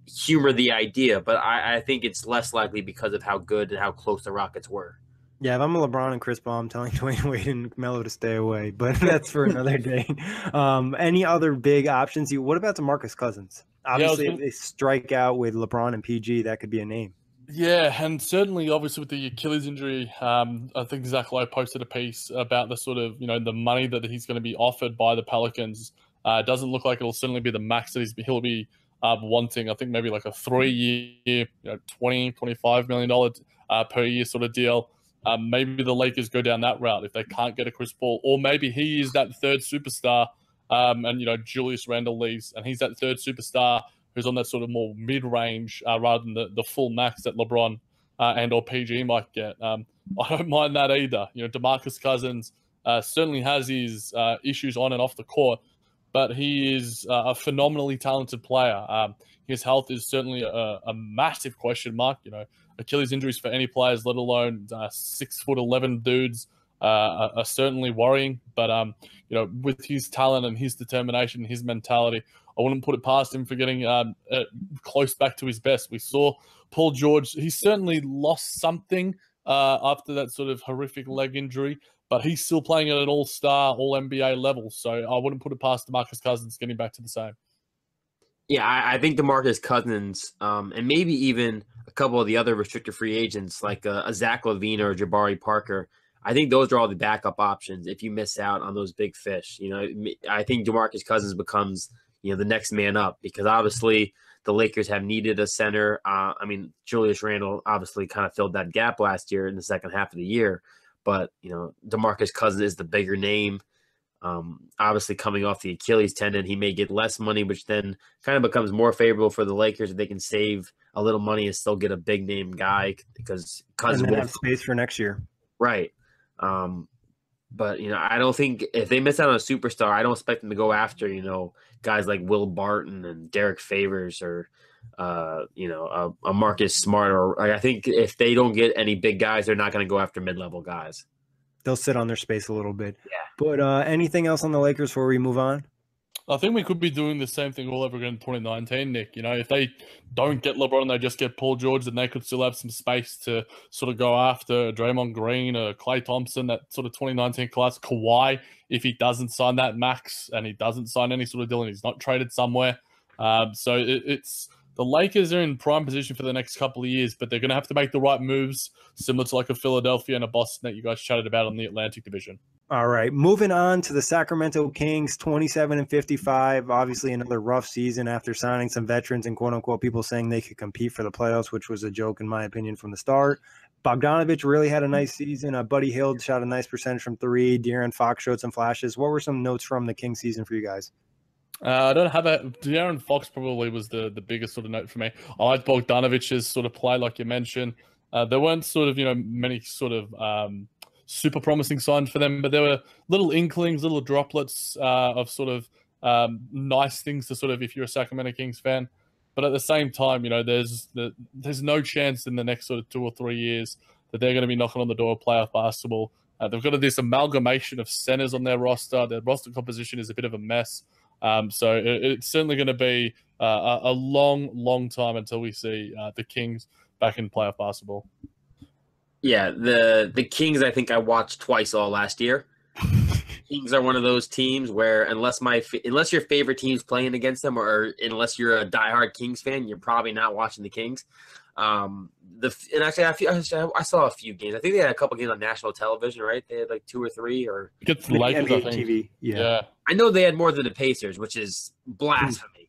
humor the idea. But I think it's less likely because of how good and how close the Rockets were. Yeah, if I'm a LeBron and Chris Paul, I'm telling Dwayne Wade and Melo to stay away, but that's for another day. Any other big options? What about DeMarcus Cousins? Obviously, if they strike out with LeBron and PG, that could be a name. Yeah, and certainly, obviously, with the Achilles injury, I think Zach Lowe posted a piece about the sort of, the money that he's going to be offered by the Pelicans. It doesn't look like it'll certainly be the max that he'll be wanting. I think maybe a 3-year, $20-25 million per year sort of deal. Maybe the Lakers go down that route if they can't get a Chris Paul, or maybe he is that third superstar and Julius Randle leaves, and he's that third superstar who's on that sort of more mid-range rather than the full max that LeBron and or PG might get. I don't mind that either. DeMarcus Cousins certainly has his issues on and off the court, but he is a phenomenally talented player. His health is certainly a massive question mark. Achilles injuries for any players, let alone 6'11" dudes, are certainly worrying. But with his talent and his determination, his mentality, I wouldn't put it past him for getting close back to his best. We saw Paul George; he certainly lost something after that sort of horrific leg injury, but he's still playing at an all-star, all-NBA level. So I wouldn't put it past DeMarcus Cousins getting back to the same. Yeah, I think DeMarcus Cousins, and maybe even a couple of the other restricted free agents like a Zach LaVine or Jabari Parker, I think those are all the backup options if you miss out on those big fish. I think DeMarcus Cousins becomes the next man up, because obviously the Lakers have needed a center. Julius Randle obviously kind of filled that gap last year in the second half of the year, but DeMarcus Cousins is the bigger name. Obviously coming off the Achilles tendon, he may get less money, which then kind of becomes more favorable for the Lakers if they can save a little money and still get a big name guy, because Cousins will have space for next year. Right. But I don't think if they miss out on a superstar, I don't expect them to go after guys like Will Barton and Derek Favors or a Marcus Smart, or I think if they don't get any big guys, they're not going to go after mid-level guys. They'll sit on their space a little bit. Yeah. But anything else on the Lakers before we move on? I think we could be doing the same thing all over again in 2019, Nick. If they don't get LeBron and they just get Paul George, then they could still have some space to sort of go after Draymond Green or Klay Thompson, that sort of 2019 class. Kawhi, if he doesn't sign that max and he doesn't sign any sort of deal and he's not traded somewhere. So it's the Lakers are in prime position for the next couple of years, but they're going to have to make the right moves, similar to like a Philadelphia and a Boston that you guys chatted about on the Atlantic Division. All right, moving on to the Sacramento Kings, 27-55. Obviously, another rough season after signing some veterans and quote-unquote people saying they could compete for the playoffs, which was a joke in my opinion from the start. Bogdanovich really had a nice season. Buddy Hield shot a nice percentage from three. De'Aaron Fox showed some flashes. What were some notes from the Kings season for you guys? I don't have a De'Aaron Fox probably was the biggest sort of note for me. I like Bogdanovich's sort of play, like you mentioned. There weren't sort of many sort of super promising signs for them, but there were little inklings, little droplets of sort of nice things to sort of, if you're a Sacramento Kings fan. But at the same time, there's no chance in the next sort of 2 or 3 years that they're going to be knocking on the door of playoff basketball. They've got this amalgamation of centers on their roster. Their roster composition is a bit of a mess. So it's certainly going to be a long, long time until we see the Kings back in playoff basketball. Yeah, the Kings, I think I watched twice all last year. Kings are one of those teams where unless your favorite team's playing against them, or unless you're a diehard Kings fan, you're probably not watching the Kings. And actually, I saw a few games. I think they had a couple games on national television, right? They had like 2 or 3, or it's the Lakers, I think. TV. Yeah, I know they had more than the Pacers, which is blasphemy.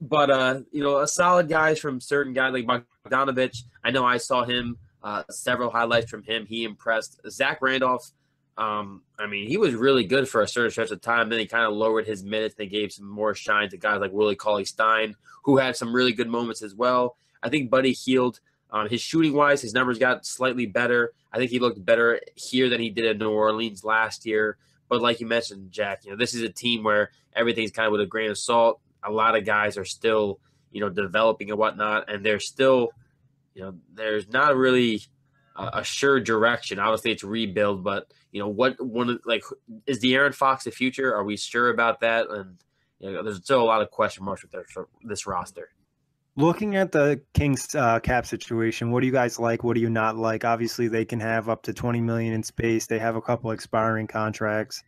But a solid guys from certain guys like Bogdanovich. I know I saw him. Several highlights from him. He impressed. Zach Randolph, he was really good for a certain stretch of time. Then he kind of lowered his minutes. They gave some more shine to guys like Willie Cauley-Stein, who had some really good moments as well. I think Buddy Hield, his shooting-wise, his numbers got slightly better. I think he looked better here than he did in New Orleans last year. But like you mentioned, Jack, this is a team where everything's kind of with a grain of salt. A lot of guys are still, developing and whatnot, and they're still – there's not really a sure direction. Obviously, it's rebuild, but is De'Aaron Fox the future? Are we sure about that? And there's still a lot of question marks with this roster. Looking at the Kings cap situation, what do you guys like? What do you not like? Obviously, they can have up to $20 million in space. They have a couple expiring contracts.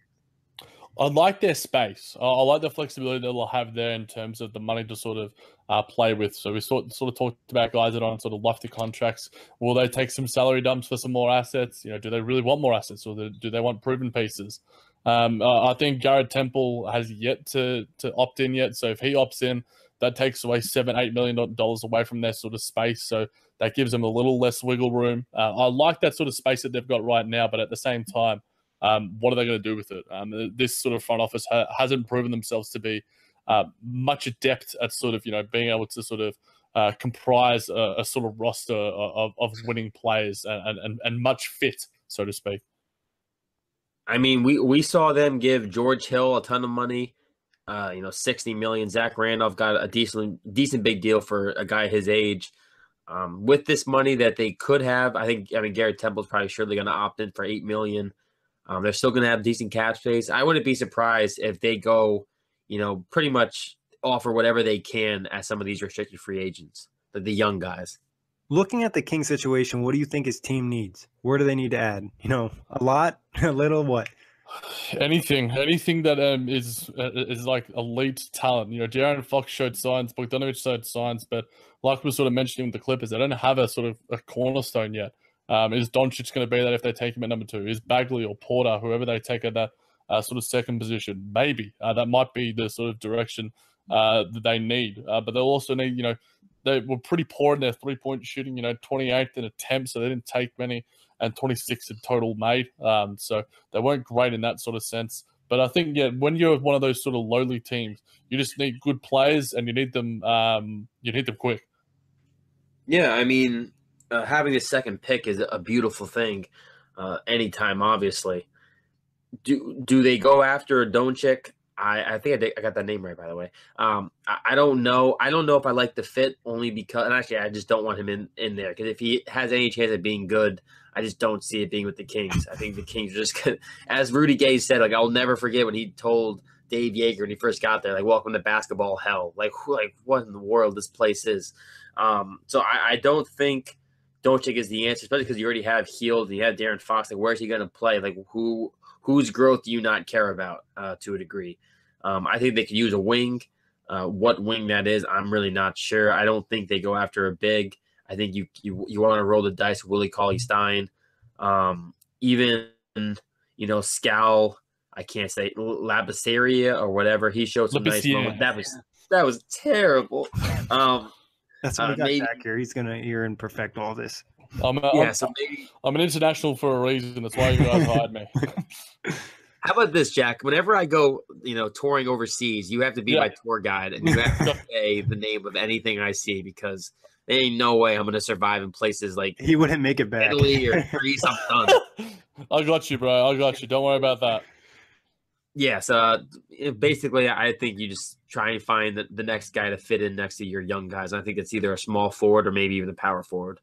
I like their space. I like the flexibility that they'll have there in terms of the money to sort of play with. So we sort of talked about guys that are on sort of lofty contracts. Will they take some salary dumps for some more assets? Do they really want more assets, or do they want proven pieces? I think Garrett Temple has yet to opt in yet. So if he opts in, that takes away $7-8 million away from their sort of space. So that gives them a little less wiggle room. I like that sort of space that they've got right now, but at the same time, what are they going to do with it? This sort of front office hasn't proven themselves to be much adept at sort of, being able to sort of comprise a sort of roster of winning players and much fit, so to speak. I mean, we saw them give George Hill a ton of money, $60 million. Zach Randolph got a decent big deal for a guy his age. With this money that they could have, I mean, Garrett Temple's probably surely going to opt in for $8 million. They're still going to have decent cap space. I wouldn't be surprised if they go, pretty much offer whatever they can as some of these restricted free agents, the young guys. Looking at the Kings situation, what do you think his team needs? Where do they need to add? A lot, a little, what? Anything that is like elite talent. De'Aaron Fox showed signs, Bogdanovic showed signs, but like we were sort of mentioning with the Clippers, they don't have a sort of a cornerstone yet. Is Doncic going to be that if they take him at number 2? Is Bagley or Porter, whoever they take at that sort of second position? Maybe that might be the sort of direction that they need. But they'll also need, they were pretty poor in their three-point shooting, 28th in attempts, so they didn't take many, and 26 in total made. So they weren't great in that sort of sense. But I think, when you're one of those sort of lowly teams, you just need good players, and you need them quick. Yeah, I mean, having a second pick is a beautiful thing anytime, obviously. Do they go after Doncic? I think I got that name right, by the way. I don't know. I don't know if I like the fit, only because, and actually I just don't want him in there, because if he has any chance of being good, I just don't see it being with the Kings. I think the Kings are just gonna, as Rudy Gay said, like, I'll never forget when he told Dave Yeager when he first got there, like, welcome to basketball hell. Like what in the world this place is. So I don't think Doncic is the answer, especially because you already have Hield and you have De'Aaron Fox. Like, where's he going to play? Like, whose growth do you not care about to a degree? I think they could use a wing. What wing that is, I'm really not sure. I don't think they go after a big. I think you want to roll the dice with Willie Cauley-Stein. Even, Scal, I can't say, Labisaria or whatever. He showed some nice moments. That was terrible. That's what we got back here. He's going to hear and perfect all this. I'm an international for a reason. That's why you guys hired me. How about this, Jack? Whenever I go, touring overseas, you have to be my tour guide, and you have to say the name of anything I see, because there ain't no way I'm going to survive in places like he wouldn't make it back. Italy or Greece. I'm done. I got you, bro. I got you. Don't worry about that. Yeah, so basically, I think you just try and find the next guy to fit in next to your young guys. I think it's either a small forward or maybe even a power forward.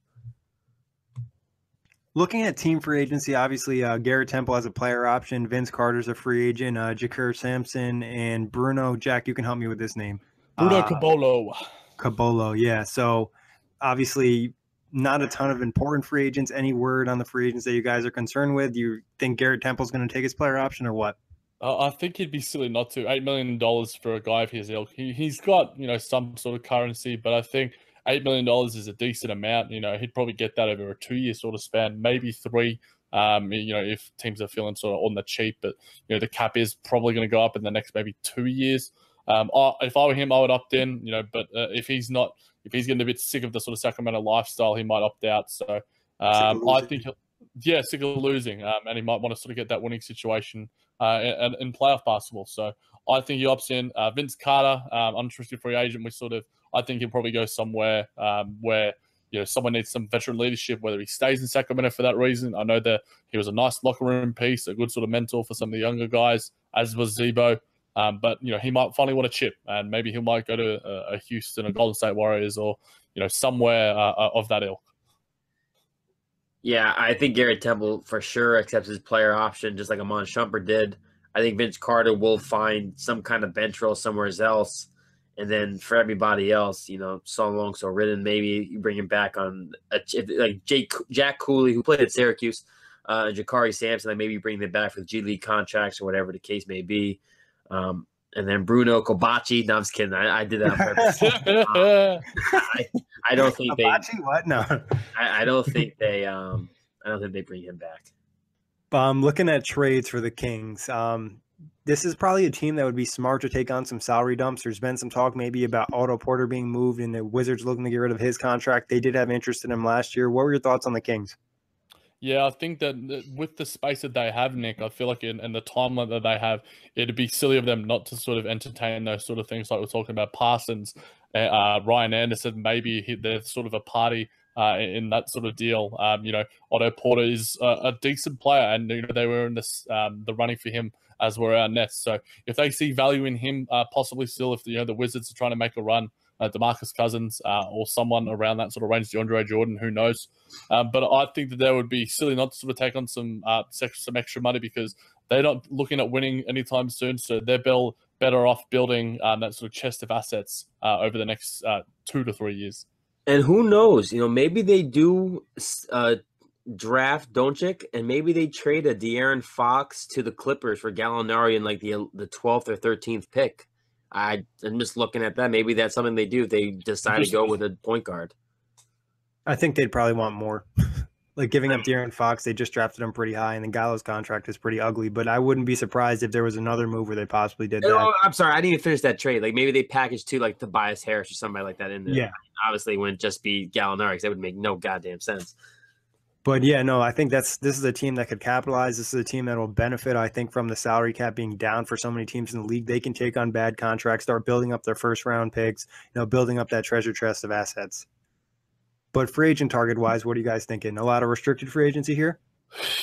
Looking at team free agency, obviously Garrett Temple has a player option. Vince Carter's a free agent. Jakir Sampson and Bruno. Jack, you can help me with this name. Bruno Caboclo. Caboclo, yeah. So obviously not a ton of important free agents. Any word on the free agents that you guys are concerned with? Do you think Garrett Temple's going to take his player option or what? I think he'd be silly not to. $8 million for a guy of his ilk. He's got, some sort of currency, but I think $8 million is a decent amount. He'd probably get that over a 2-year sort of span, maybe 3. If teams are feeling sort of on the cheap, but the cap is probably going to go up in the next maybe 2 years. If I were him, I would opt in. But if he's getting a bit sick of the sort of Sacramento lifestyle, he might opt out. So I think sick of losing, and he might want to sort of get that winning situation in playoff basketball. So I think he opts in. Vince Carter, unrestricted free agent. I think he'll probably go somewhere where someone needs some veteran leadership, whether he stays in Sacramento for that reason. I know that he was a nice locker room piece, a good sort of mentor for some of the younger guys, as was Zebo. But he might finally want a chip, and maybe he might go to a Houston, a Golden State Warriors, or somewhere of that ilk. Yeah, I think Garrett Temple for sure accepts his player option, just like Amon Shumpert did. I think Vince Carter will find some kind of bench role somewhere else. And then for everybody else, so long, so ridden, maybe you bring him back on like Jack Cooley, who played at Syracuse, and Jakari Sampson, like maybe you bring them back for the G League contracts or whatever the case may be. And then Bruno Kobachi. No, I'm just kidding. I did that on purpose. I don't think Kobachi? What? No. I don't think they. I don't think they bring him back. I'm looking at trades for the Kings. This is probably a team that would be smart to take on some salary dumps. There's been some talk maybe about Otto Porter being moved and the Wizards looking to get rid of his contract. They did have interest in him last year. What were your thoughts on the Kings? Yeah, I think that with the space that they have, Nick, I feel like and the timeline that they have, it'd be silly of them not to sort of entertain those sort of things like we're talking about Parsons, Ryan Anderson, maybe they're sort of a party in that sort of deal. Otto Porter is a decent player, and they were in this the running for him as were our Nets. So if they see value in him, possibly still, if the Wizards are trying to make a run, DeMarcus Cousins or someone around that sort of range, DeAndre Jordan, who knows? But I think that they would be silly not to sort of take on some extra money because they're not looking at winning anytime soon. So they're better off building that sort of chest of assets over the next 2 to 3 years. And who knows? Maybe they do draft Doncic, and maybe they trade a De'Aaron Fox to the Clippers for Gallinari in like the 12th or 13th pick. I'm just looking at that. Maybe that's something they do if they decide to go with a point guard. I think they'd probably want more. Like giving up De'Aaron Fox, they just drafted him pretty high, and then Gallo's contract is pretty ugly. But I wouldn't be surprised if there was another move where they possibly did that. Oh, I'm sorry, I didn't even finish that trade. Like maybe they packaged two like Tobias Harris or somebody like that in there. Yeah, obviously it wouldn't just be Gallinari because that would make no goddamn sense. But yeah, no, I think this is a team that could capitalize. This is a team that will benefit, I think, from the salary cap being down for so many teams in the league. They can take on bad contracts, start building up their first round picks, building up that treasure chest of assets. But free agent target wise, what are you guys thinking? A lot of restricted free agency here?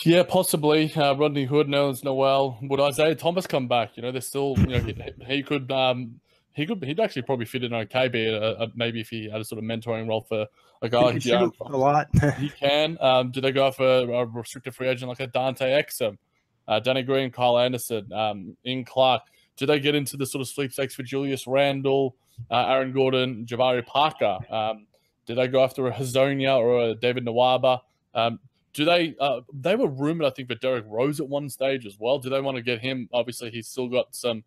Yeah, possibly. Rodney Hood, Nerlens Noel. Would Isaiah Thomas come back? They're still, he could. He'd actually probably fit in okay, maybe if he had a sort of mentoring role for a guy like De'Aaron Fox. A lot. He can. Do they go for a restricted free agent like a Dante Exum, Danny Green, Kyle Anderson, Ian Clark? Do they get into the sort of sweepstakes for Julius Randle, Aaron Gordon, Jabari Parker? Do they go after a Hazonia or a David Nwaba? Do they? They were rumored, I think, for Derrick Rose at one stage as well. Do they want to get him? Obviously, he's still got some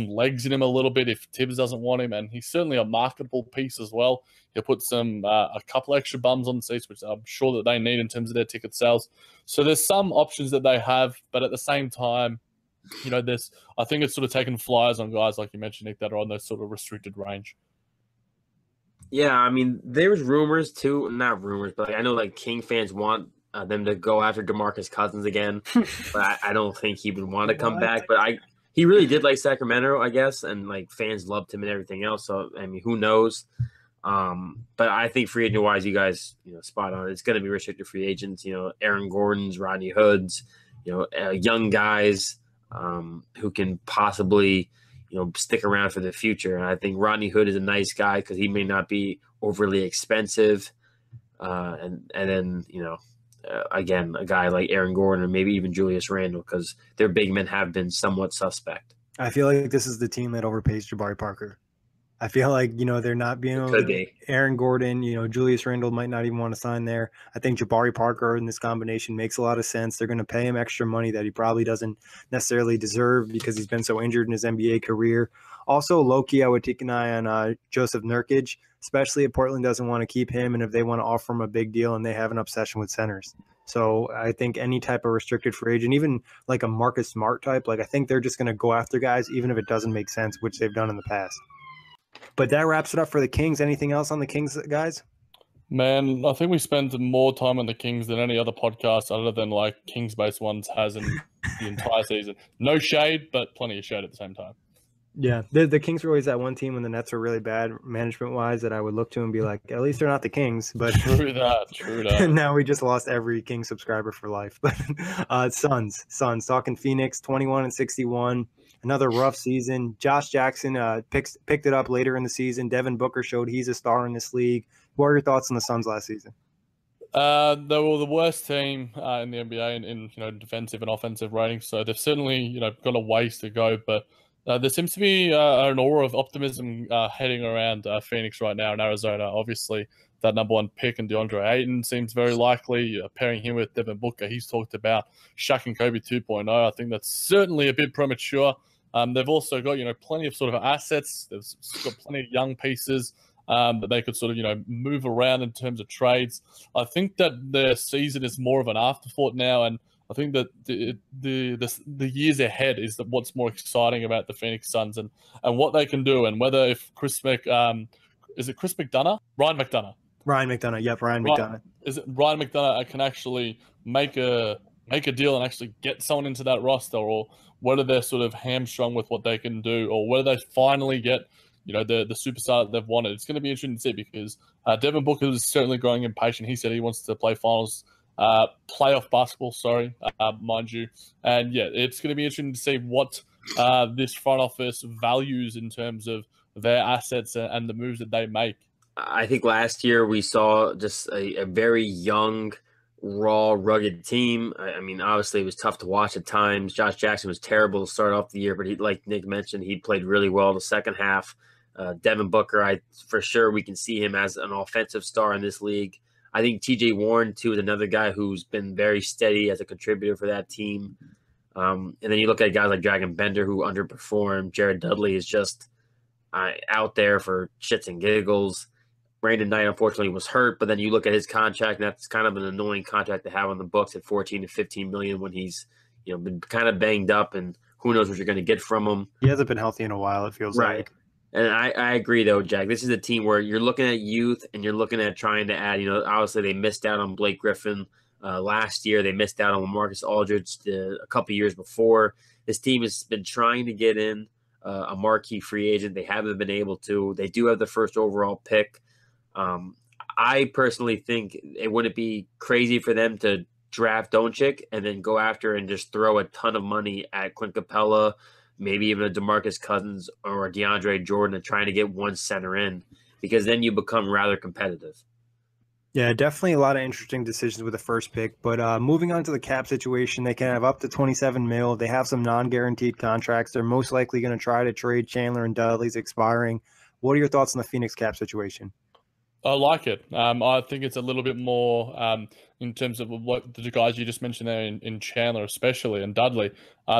legs in him a little bit if Tibbs doesn't want him, and he's certainly a marketable piece as well. He'll put a couple extra bums on the seats, which I'm sure that they need in terms of their ticket sales. So there's some options that they have, but at the same time, I think it's sort of taking flyers on guys like you mentioned, Nick, that are on those sort of restricted range. Yeah, I mean, there's rumors too, not rumors, but I know like King fans want them to go after DeMarcus Cousins again, but I don't think he would want to come back. But he really did like Sacramento, I guess, and like fans loved him and everything else. So I mean, who knows? But I think free agent wise, you guys, spot on. It's going to be restricted free agents. Aaron Gordon's, Rodney Hood's, young guys who can possibly stick around for the future. And I think Rodney Hood is a nice guy because he may not be overly expensive. And then, again, a guy like Aaron Gordon or maybe even Julius Randle because their big men have been somewhat suspect. I feel like this is the team that overpays Jabari Parker. I feel like, they're not being able to. Aaron Gordon, Julius Randle might not even want to sign there. I think Jabari Parker in this combination makes a lot of sense. They're going to pay him extra money that he probably doesn't necessarily deserve because he's been so injured in his NBA career. Also, low-key, I would take an eye on Joseph Nurkic, especially if Portland doesn't want to keep him and if they want to offer him a big deal and they have an obsession with centers. So I think any type of restricted free agent, even like a Marcus Smart type, I think they're just going to go after guys even if it doesn't make sense, which they've done in the past. But that wraps it up for the Kings. Anything else on the Kings, guys? Man, I think we spend more time on the Kings than any other podcast other than like Kings-based ones has in the entire season. No shade, but plenty of shade at the same time. Yeah, the Kings were always that one team when the Nets were really bad management-wise that I would look to and be like, at least they're not the Kings. But True that. Now we just lost every Kings subscriber for life. But Suns, talking Phoenix, 21-61. Another rough season. Josh Jackson picked it up later in the season. Devin Booker showed he's a star in this league. What are your thoughts on the Suns last season? They were the worst team in the NBA in defensive and offensive ratings. So they've certainly got a ways to go. But there seems to be an aura of optimism heading around Phoenix right now in Arizona. Obviously, that number one pick and DeAndre Ayton seems very likely. Pairing him with Devin Booker, he's talked about Shaq and Kobe 2.0. I think that's certainly a bit premature. They've also got, plenty of sort of assets. They've got plenty of young pieces that they could sort of, move around in terms of trades. I think that their season is more of an afterthought now, and I think that the years ahead is what's more exciting about the Phoenix Suns and what they can do, and whether if is it Chris McDonough? Ryan McDonough. Ryan McDonough. Yep, Ryan McDonough. Is it Ryan McDonough can actually make a deal and actually get someone into that roster, or whether they're sort of hamstrung with what they can do, or whether they finally get the superstar that they've wanted. It's going to be interesting to see, because Devin Booker is certainly growing impatient. He said he wants to play playoff basketball, mind you. And yeah, it's going to be interesting to see what this front office values in terms of their assets and the moves that they make. I think last year we saw just a very young, raw, rugged team. I mean, obviously it was tough to watch at times. Josh Jackson was terrible to start off the year, but he, like Nick mentioned, he played really well in the second half. Devin Booker, for sure we can see him as an offensive star in this league. I think TJ Warren, too, is another guy who's been very steady as a contributor for that team. And then you look at guys like Dragon Bender, who underperformed. Jared Dudley is just out there for shits and giggles. Brandon Knight, unfortunately, was hurt, but then you look at his contract, and that's kind of an annoying contract to have on the books at $14 to $15 million when he's been kind of banged up, and who knows what you're going to get from him. He hasn't been healthy in a while, it feels like. And I agree, though, Jack. This is a team where you're looking at youth and you're looking at trying to add. Obviously they missed out on Blake Griffin last year. They missed out on LaMarcus Aldridge a couple years before. This team has been trying to get in a marquee free agent. They haven't been able to. They do have the first overall pick. I personally think it wouldn't be crazy for them to draft Doncic and then go after and just throw a ton of money at Clint Capella, maybe even a DeMarcus Cousins or a DeAndre Jordan, and trying to get one center in, because then you become rather competitive. Yeah, definitely a lot of interesting decisions with the first pick. But moving on to the cap situation, they can have up to $27 million. They have some non-guaranteed contracts. They're most likely going to try to trade Chandler and Dudley's expiring. What are your thoughts on the Phoenix cap situation? I like it. I think it's a little bit more in terms of what the guys you just mentioned there in Chandler especially, and Dudley.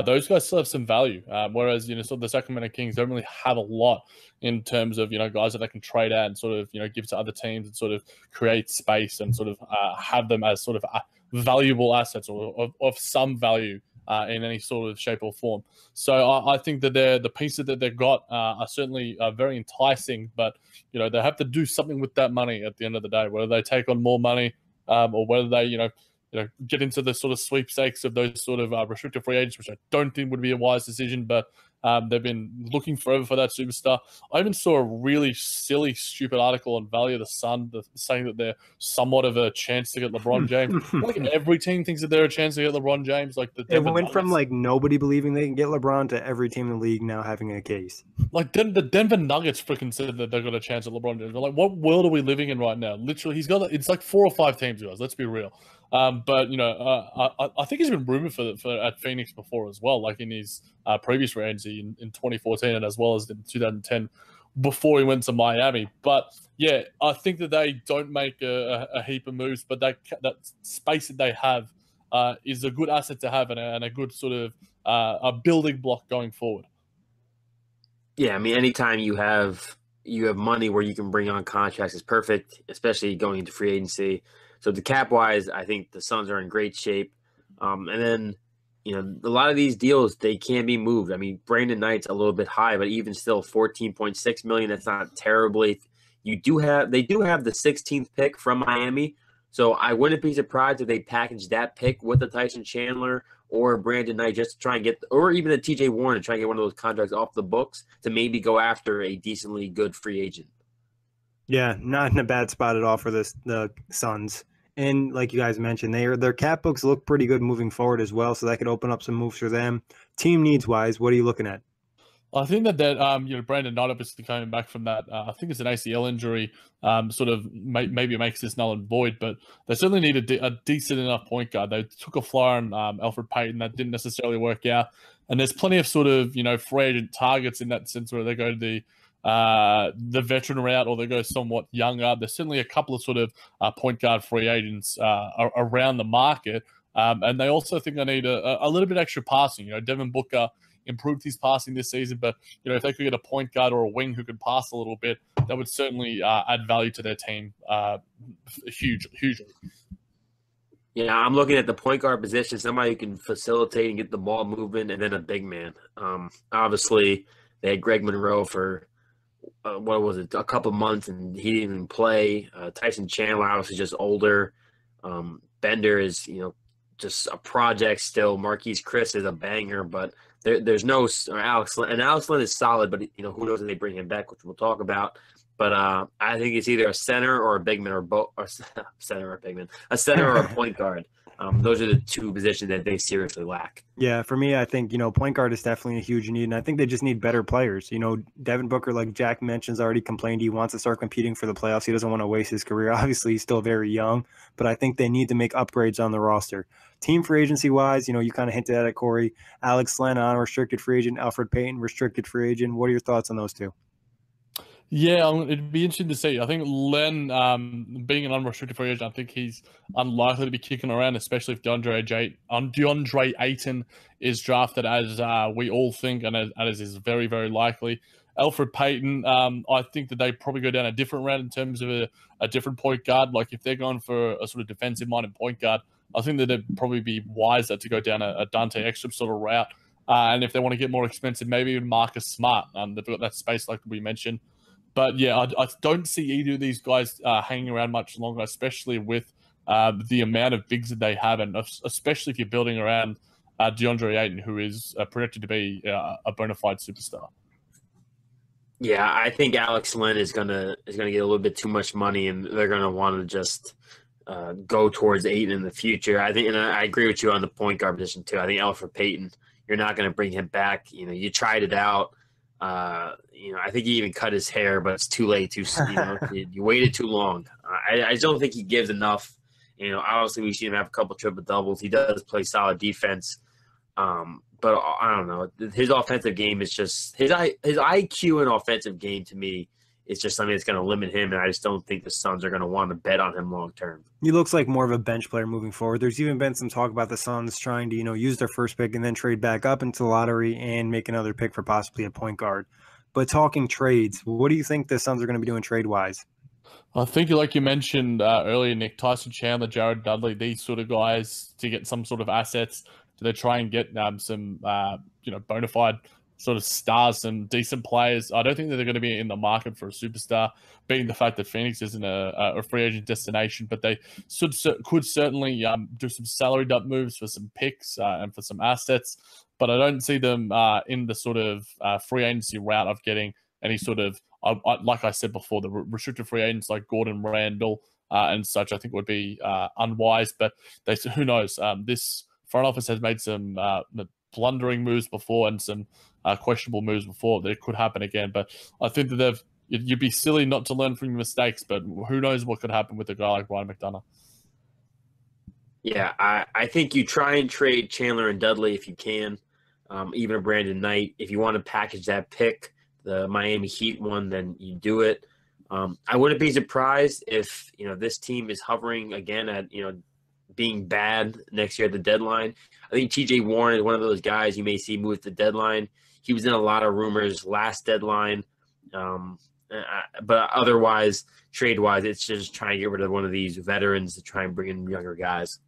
Those guys still have some value, whereas sort of the Sacramento Kings don't really have a lot in terms of guys that they can trade out and sort of give to other teams and sort of create space and sort of have them as sort of valuable assets or of some value in any sort of shape or form. So I think that the pieces that they've got are certainly very enticing, but they have to do something with that money at the end of the day, whether they take on more money or whether they get into the sort of sweepstakes of those sort of restricted free agents, which I don't think would be a wise decision, but they've been looking forever for that superstar. I even saw a really silly, stupid article on Value of the Sun saying that they're somewhat of a chance to get LeBron James. Like every team thinks that they're a chance to get LeBron James. Like it went from like nobody believing they can get LeBron to every team in the league now having a case. Like the Denver Nuggets freaking said that they've got a chance at LeBron James. They're like, what world are we living in right now? Literally, it's like 4 or 5 teams, guys. Let's be real. But I think he's been rumored for at Phoenix before as well, like in his previous free agency in 2014 and as well as in 2010 before he went to Miami. But yeah, I think that they don't make a heap of moves, but that space that they have is a good asset to have and a good sort of a building block going forward. Yeah, I mean, anytime you have money where you can bring on contracts is perfect, especially going into free agency. So the cap wise, I think the Suns are in great shape. And then, a lot of these deals, they can be moved. I mean, Brandon Knight's a little bit high, but even still $14.6 million, that's not terribly. They do have the 16th pick from Miami. So I wouldn't be surprised if they package that pick with the Tyson Chandler or Brandon Knight just to try and get, or even a TJ Warren to try and get one of those contracts off the books to maybe go after a decently good free agent. Yeah, not in a bad spot at all for the Suns. And like you guys mentioned, their cap books look pretty good moving forward as well, so that could open up some moves for them. Team needs wise, what are you looking at? I think that Brandon Knight obviously coming back from that, I think it's an ACL injury, sort of maybe it makes this null and void, but they certainly need a decent enough point guard. They took a flyer on Elfrid Payton, that didn't necessarily work out, and there's plenty of sort of free agent targets in that sense where they go to the veteran route or they go somewhat younger. There's certainly a couple of sort of point guard free agents around the market, and they also think they need a little bit extra passing. Devin Booker improved his passing this season, but if they could get a point guard or a wing who could pass a little bit, that would certainly add value to their team hugely. Yeah, I'm looking at the point guard position, somebody who can facilitate and get the ball moving, and then a big man. Obviously, they had Greg Monroe for what was it, a couple months, and he didn't even play. Tyson Chandler, obviously just older. Bender is, just a project still. Marquise Chris is a banger, but there's no Alex Lynn. And Alex Lynn is solid, but who knows if they bring him back, which we'll talk about. But I think it's either a center or a big man, or both, or center or a big man, a center or a point guard. Those are the two positions that they seriously lack. Yeah, for me, I think, point guard is definitely a huge need, and I think they just need better players. Devin Booker, like Jack mentions, already complained he wants to start competing for the playoffs. He doesn't want to waste his career. Obviously, he's still very young, but I think they need to make upgrades on the roster. Team free agency-wise, you kind of hinted at it, Kory. Alex Len, unrestricted free agent. Alfred Payton, restricted free agent. What are your thoughts on those two? Yeah, it'd be interesting to see. I think Len, being an unrestricted free agent, I think he's unlikely to be kicking around, especially if DeAndre Ayton is drafted, as we all think, and as is very, very likely. Alfred Payton, I think that they probably go down a different route in terms of a different point guard. Like if they're going for a sort of defensive-minded point guard, I think that it'd probably be wiser to go down a Dante Exum sort of route. And if they want to get more expensive, maybe even Marcus Smart. They've got that space like we mentioned. But yeah, I don't see either of these guys hanging around much longer, especially with the amount of bigs that they have, and especially if you're building around DeAndre Ayton, who is projected to be a bona fide superstar. Yeah, I think Alex Len is gonna get a little bit too much money, and they're gonna want to just go towards Ayton in the future. I think, and I agree with you on the point guard position too. I think Alfred Payton, you're not going to bring him back. You tried it out. I think he even cut his hair, but it's too late. You waited too long. I just don't think he gives enough. Obviously we've seen him have a couple triple doubles. He does play solid defense, but I don't know. His offensive game is just his IQ and offensive game to me. It's just something that's going to limit him, and I just don't think the Suns are going to want to bet on him long term. He looks like more of a bench player moving forward. There's even been some talk about the Suns trying to, use their first pick and then trade back up into the lottery and make another pick for possibly a point guard. But talking trades, what do you think the Suns are going to be doing trade-wise? I think, like you mentioned earlier, Nick, Tyson Chandler, Jared Dudley, these sort of guys to get some sort of assets. Do they try and get some, bona fide sort of stars, some decent players? I don't think that they're going to be in the market for a superstar, being the fact that Phoenix isn't a free agent destination, but they could certainly do some salary dump moves for some picks and for some assets. But I don't see them in the sort of free agency route of getting any sort of, like I said before, the restricted free agents like Gordon Randall and such. I think would be unwise, but who knows? This front office has made some blundering moves before and some questionable moves before. That could happen again, but I think that you'd be silly not to learn from your mistakes, but who knows what could happen with a guy like Ryan McDonough. Yeah, I think you try and trade Chandler and Dudley if you can, even a Brandon Knight. If you want to package that pick, the Miami Heat one, then you do it. I wouldn't be surprised if this team is hovering again at being bad next year at the deadline. I think T.J. Warren is one of those guys you may see move at the deadline. He was in a lot of rumors last deadline, but otherwise, trade-wise, it's just trying to get rid of one of these veterans to try and bring in younger guys.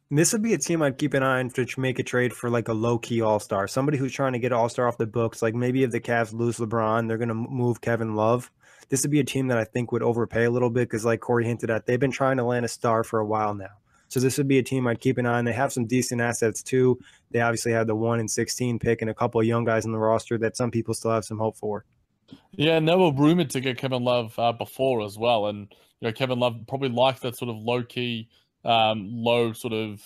This would be a team I'd keep an eye on to make a trade for like a low-key all-star, somebody who's trying to get all-star off the books. Like maybe if the Cavs lose LeBron, they're going to move Kevin Love. This would be a team that I think would overpay a little bit because like Kory hinted at, they've been trying to land a star for a while now. So this would be a team I'd keep an eye on. They have some decent assets too. They obviously have the 1 and 16 pick and a couple of young guys in the roster that some people still have some hope for. Yeah, and they were rumored to get Kevin Love before as well. And Kevin Love probably likes that sort of low-key, low sort of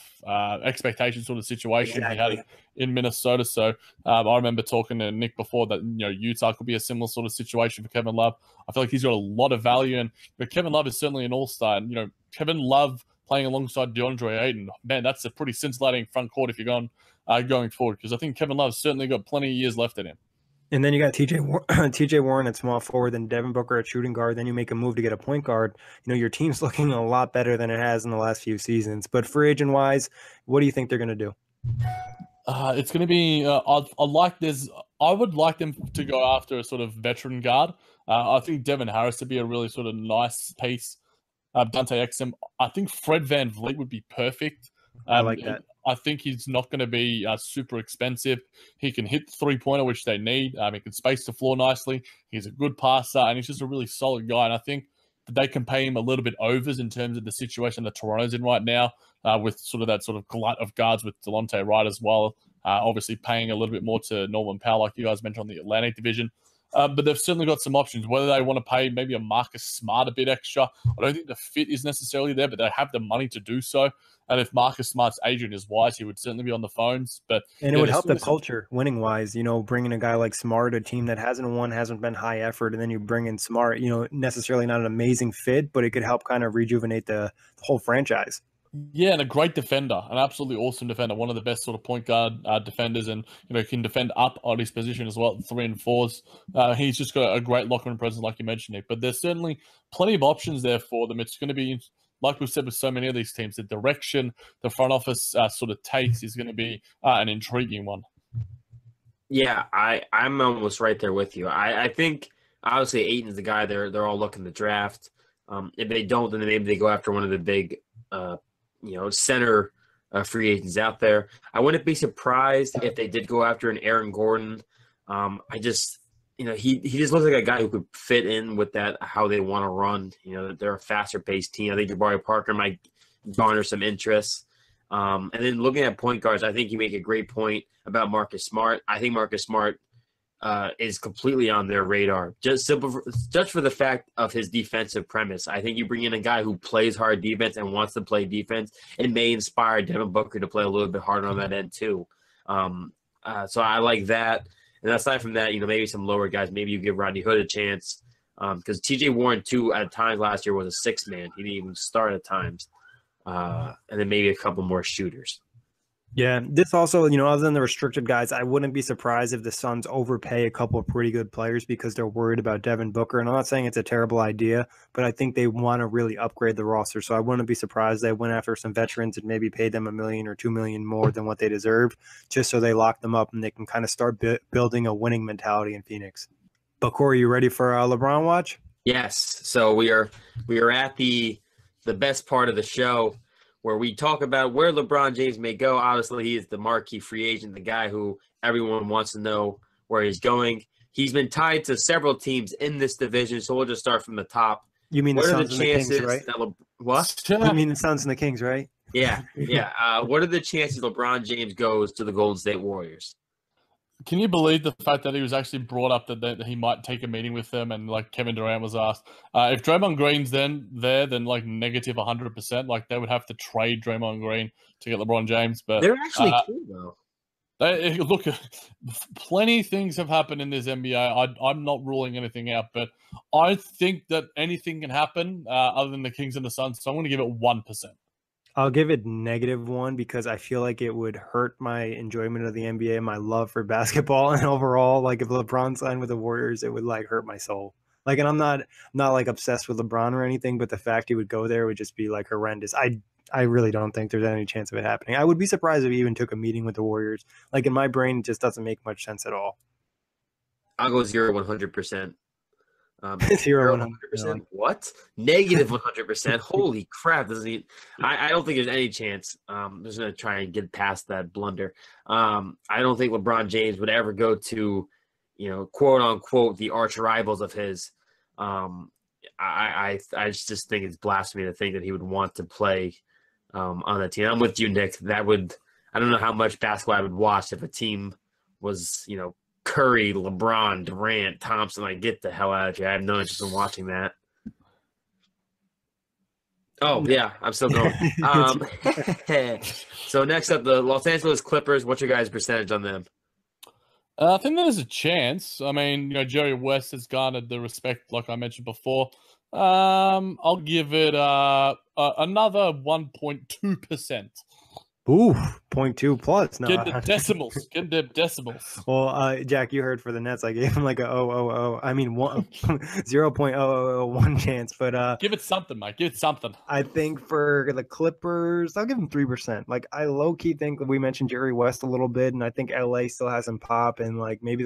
expectation sort of situation he had in Minnesota. So I remember talking to Nick before that Utah could be a similar sort of situation for Kevin Love. I feel like he's got a lot of value, and Kevin Love is certainly an all-star. And Kevin Love playing alongside DeAndre Ayton, man, that's a pretty scintillating front court if you're going forward, because I think Kevin Love's certainly got plenty of years left in him. And then you got TJ Warren at small forward, then Devin Booker at shooting guard. Then you make a move to get a point guard. Your team's looking a lot better than it has in the last few seasons. But free agent wise, what do you think they're going to do? It's going to be. I would like them to go after a sort of veteran guard. I think Devin Harris would be a really sort of nice piece. Dante Exum. I think Fred VanVleet would be perfect. I like that. I think he's not going to be super expensive. He can hit the three-pointer, which they need. He can space the floor nicely. He's a good passer, and he's just a really solid guy. And I think that they can pay him a little bit overs in terms of the situation that Toronto's in right now, with sort of that sort of glut of guards with Delonte Wright as well. Obviously paying a little bit more to Norman Powell, like you guys mentioned on the Atlantic division. But they've certainly got some options. Whether they want to pay maybe a Marcus Smart a bit extra, I don't think the fit is necessarily there, but they have the money to do so. And if Marcus Smart's agent is wise, he would certainly be on the phones. But it would help the culture, winning wise. Bringing a guy like Smart, a team that hasn't won, hasn't been high effort, and then you bring in Smart. Necessarily not an amazing fit, but it could help kind of rejuvenate the whole franchise. Yeah, and a great defender, an absolutely awesome defender, one of the best sort of point guard defenders, and can defend up on his position as well, 3 and 4s. He's just got a great locker room presence, like you mentioned, Nick. But there's certainly plenty of options there for them. It's going to be, like we've said with so many of these teams, the direction the front office sort of takes is going to be an intriguing one. Yeah, I'm almost right there with you. I think obviously Ayton's the guy they're all looking to draft. If they don't, then maybe they go after one of the big center free agents out there. I wouldn't be surprised if they did go after an Aaron Gordon. He just looks like a guy who could fit in with that, how they want to run. They're a faster paced team. I think Jabari Parker might garner some interest. And then looking at point guards, I think you make a great point about Marcus Smart. I think Marcus Smart is completely on their radar, just for the fact of his defensive premise. I think you bring in a guy who plays hard defense and wants to play defense. It may inspire Devin Booker to play a little bit harder on that end too. So I like that. And aside from that, maybe some lower guys. Maybe you give Rodney Hood a chance, because T.J. Warren too at times last year was a 6th man. He didn't even start at times. And then maybe a couple more shooters. Yeah, this also, other than the restricted guys, I wouldn't be surprised if the Suns overpay a couple of pretty good players because they're worried about Devin Booker. And I'm not saying it's a terrible idea, but I think they want to really upgrade the roster. So I wouldn't be surprised they went after some veterans and maybe paid them $1 million or $2 million more than what they deserve, just so they lock them up and they can kind of start building a winning mentality in Phoenix. But Kory, you ready for LeBron watch? Yes. So we are at the best part of the show, where we talk about where LeBron James may go. Obviously, he is the marquee free agent, the guy who everyone wants to know where he's going. He's been tied to several teams in this division, so we'll just start from the top. You mean the Suns and the Kings, right? What? You mean the Suns and the Kings, right? Yeah. What are the chances LeBron James goes to the Golden State Warriors? Can you believe the fact that he was actually brought up that he might take a meeting with them, and like Kevin Durant was asked if Draymond Green's then like negative 100%, like they would have to trade Draymond Green to get LeBron James. But they're actually cool though. Look, plenty of things have happened in this NBA. I'm not ruling anything out, but I think that anything can happen other than the Kings and the Suns. So I'm going to give it 1%. I'll give it -1 because I feel like it would hurt my enjoyment of the NBA, my love for basketball, and overall, like if LeBron signed with the Warriors, it would like hurt my soul. Like, and I'm not like obsessed with LeBron or anything, but the fact he would go there would just be like horrendous. I really don't think there's any chance of it happening. I would be surprised if he even took a meeting with the Warriors. Like in my brain, it just doesn't make much sense at all. I'll go 0-100%. 0-100%. What? -100%. Holy crap! I don't think there's any chance. I'm just gonna try and get past that blunder. I don't think LeBron James would ever go to, quote unquote, the arch rivals of his. I just think it's blasphemy to think that he would want to play on that team. I'm with you, Nick. I don't know how much basketball I would watch if a team was, Curry, LeBron, Durant, Thompson. Like, get the hell out of here. I have no interest in watching that. Oh, yeah, I'm still going. So next up, the Los Angeles Clippers. What's your guys' percentage on them? I think there's a chance. I mean, Jerry West has garnered the respect, like I mentioned before. I'll give it another 1.2%. Ooh, 0.2 plus. No, get the decimals. Get the decimals. Well, Jack, you heard for the Nets, I gave him like a 0.0001 chance, but give it something, Mike. Give it something. I think for the Clippers, I'll give them 3%. Like, I low key think we mentioned Jerry West a little bit, and I think LA still has some pop, and like maybe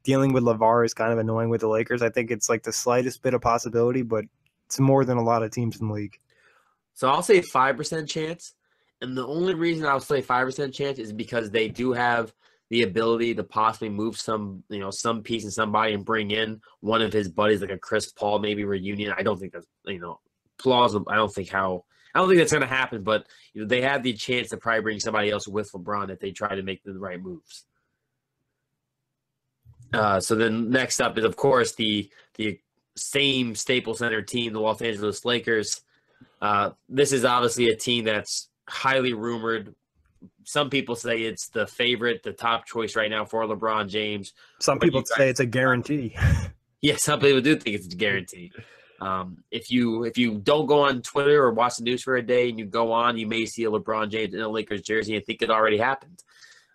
dealing with LeVar is kind of annoying with the Lakers. I think it's like the slightest bit of possibility, but it's more than a lot of teams in the league. So I'll say 5% chance. And the only reason I'll say 5% chance is because they do have the ability to possibly move some piece in somebody and bring in one of his buddies, like a Chris Paul maybe reunion. I don't think that's plausible. I don't think that's going to happen. But they have the chance to probably bring somebody else with LeBron if they try to make the right moves. So then next up is, of course, the same Staples Center team, the Los Angeles Lakers. This is obviously a team that's highly rumored. Some people say it's the favorite, the top choice right now for LeBron James. Some people say it's a guarantee. Yeah, some people do think it's a guarantee. If you don't go on Twitter or watch the news for a day and you go on, you may see a LeBron James in a Lakers jersey and think it already happened.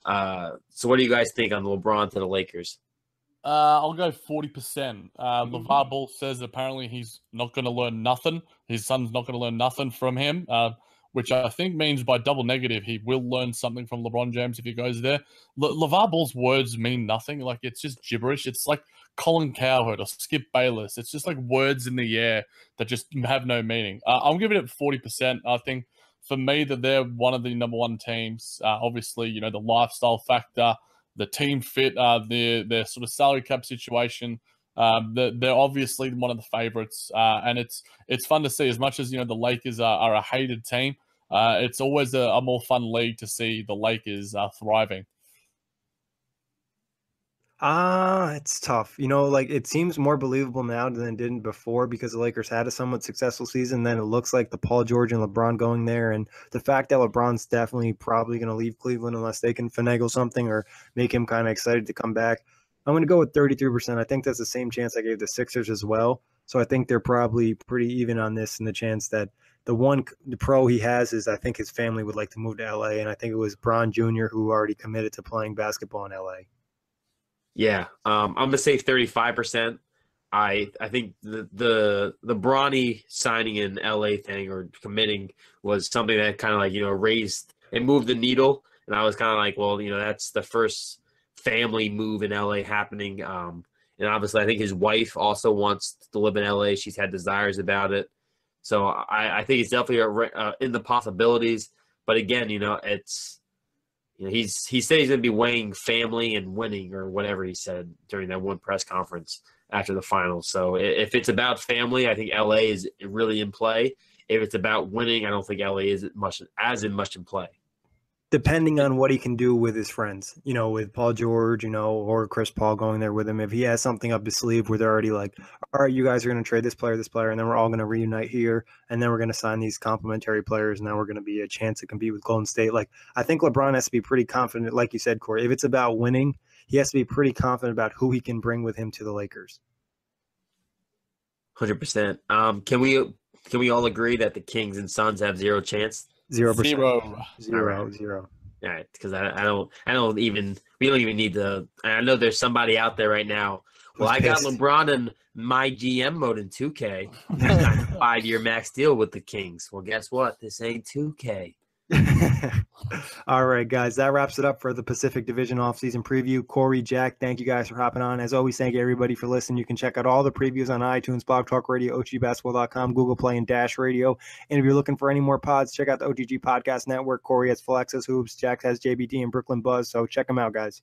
So what do you guys think on the LeBron to the Lakers? I'll go 40%. LeVar Ball says apparently he's not going to learn nothing. His son's not going to learn nothing from him, which I think means by double negative, he will learn something from LeBron James if he goes there. LeVar Ball's words mean nothing. Like, it's just gibberish. It's like Colin Cowherd or Skip Bayless. It's just like words in the air that just have no meaning. I'm giving it 40%. I think for me that they're one of the number one teams. Obviously, the lifestyle factor, the team fit, their sort of salary cap situation. They're obviously one of the favorites, and it's fun to see. As much as the Lakers are a hated team, it's always a more fun league to see the Lakers thriving. It's tough. It seems more believable now than it didn't before because the Lakers had a somewhat successful season. Then it looks like the Paul George and LeBron going there, and the fact that LeBron's definitely probably going to leave Cleveland unless they can finagle something or make him kind of excited to come back. I'm going to go with 33%. I think that's the same chance I gave the Sixers as well. So I think they're probably pretty even on this, in the chance that the pro he has is I think his family would like to move to LA, and I think it was Bron Jr. who already committed to playing basketball in LA. Yeah, I'm gonna say 35%. I think the Bronny signing in LA thing or committing was something that kind of raised and moved the needle, and I was kind of like, well, that's the first family move in LA happening. And obviously, I think his wife also wants to live in LA. She's had desires about it, so I think it's definitely in the possibilities. But again, it's. He said he's going to be weighing family and winning or whatever he said during that one press conference after the finals. So if it's about family, I think LA is really in play. If it's about winning, I don't think LA is as much in play. Depending on what he can do with his friends, with Paul George, or Chris Paul going there with him. If he has something up his sleeve where they're already like, all right, you guys are going to trade this player, and then we're all going to reunite here, and then we're going to sign these complementary players, and then we're going to be a chance to compete with Golden State. Like, I think LeBron has to be pretty confident, like you said, Kory. If it's about winning, he has to be pretty confident about who he can bring with him to the Lakers. 100%. Can we all agree that the Kings and Suns have zero chance? 0%. Zero. All right, because we don't even need to. I know there's somebody out there right now. Well, I got LeBron in my GM mode in 2K. 5-year max deal with the Kings. Well, guess what? This ain't 2K. All right, guys, that wraps it up for the Pacific Division offseason preview. Kory, Jack, thank you guys for hopping on. As always, thank you everybody for listening. You can check out all the previews on iTunes, Blog Talk Radio, OTGBasketball.com, Google Play, and Dash Radio. And if you're looking for any more pods, check out the OTG Podcast Network. Kory has Full Access Hoops, Jack has JBD and Brooklyn Buzz. So check them out, guys.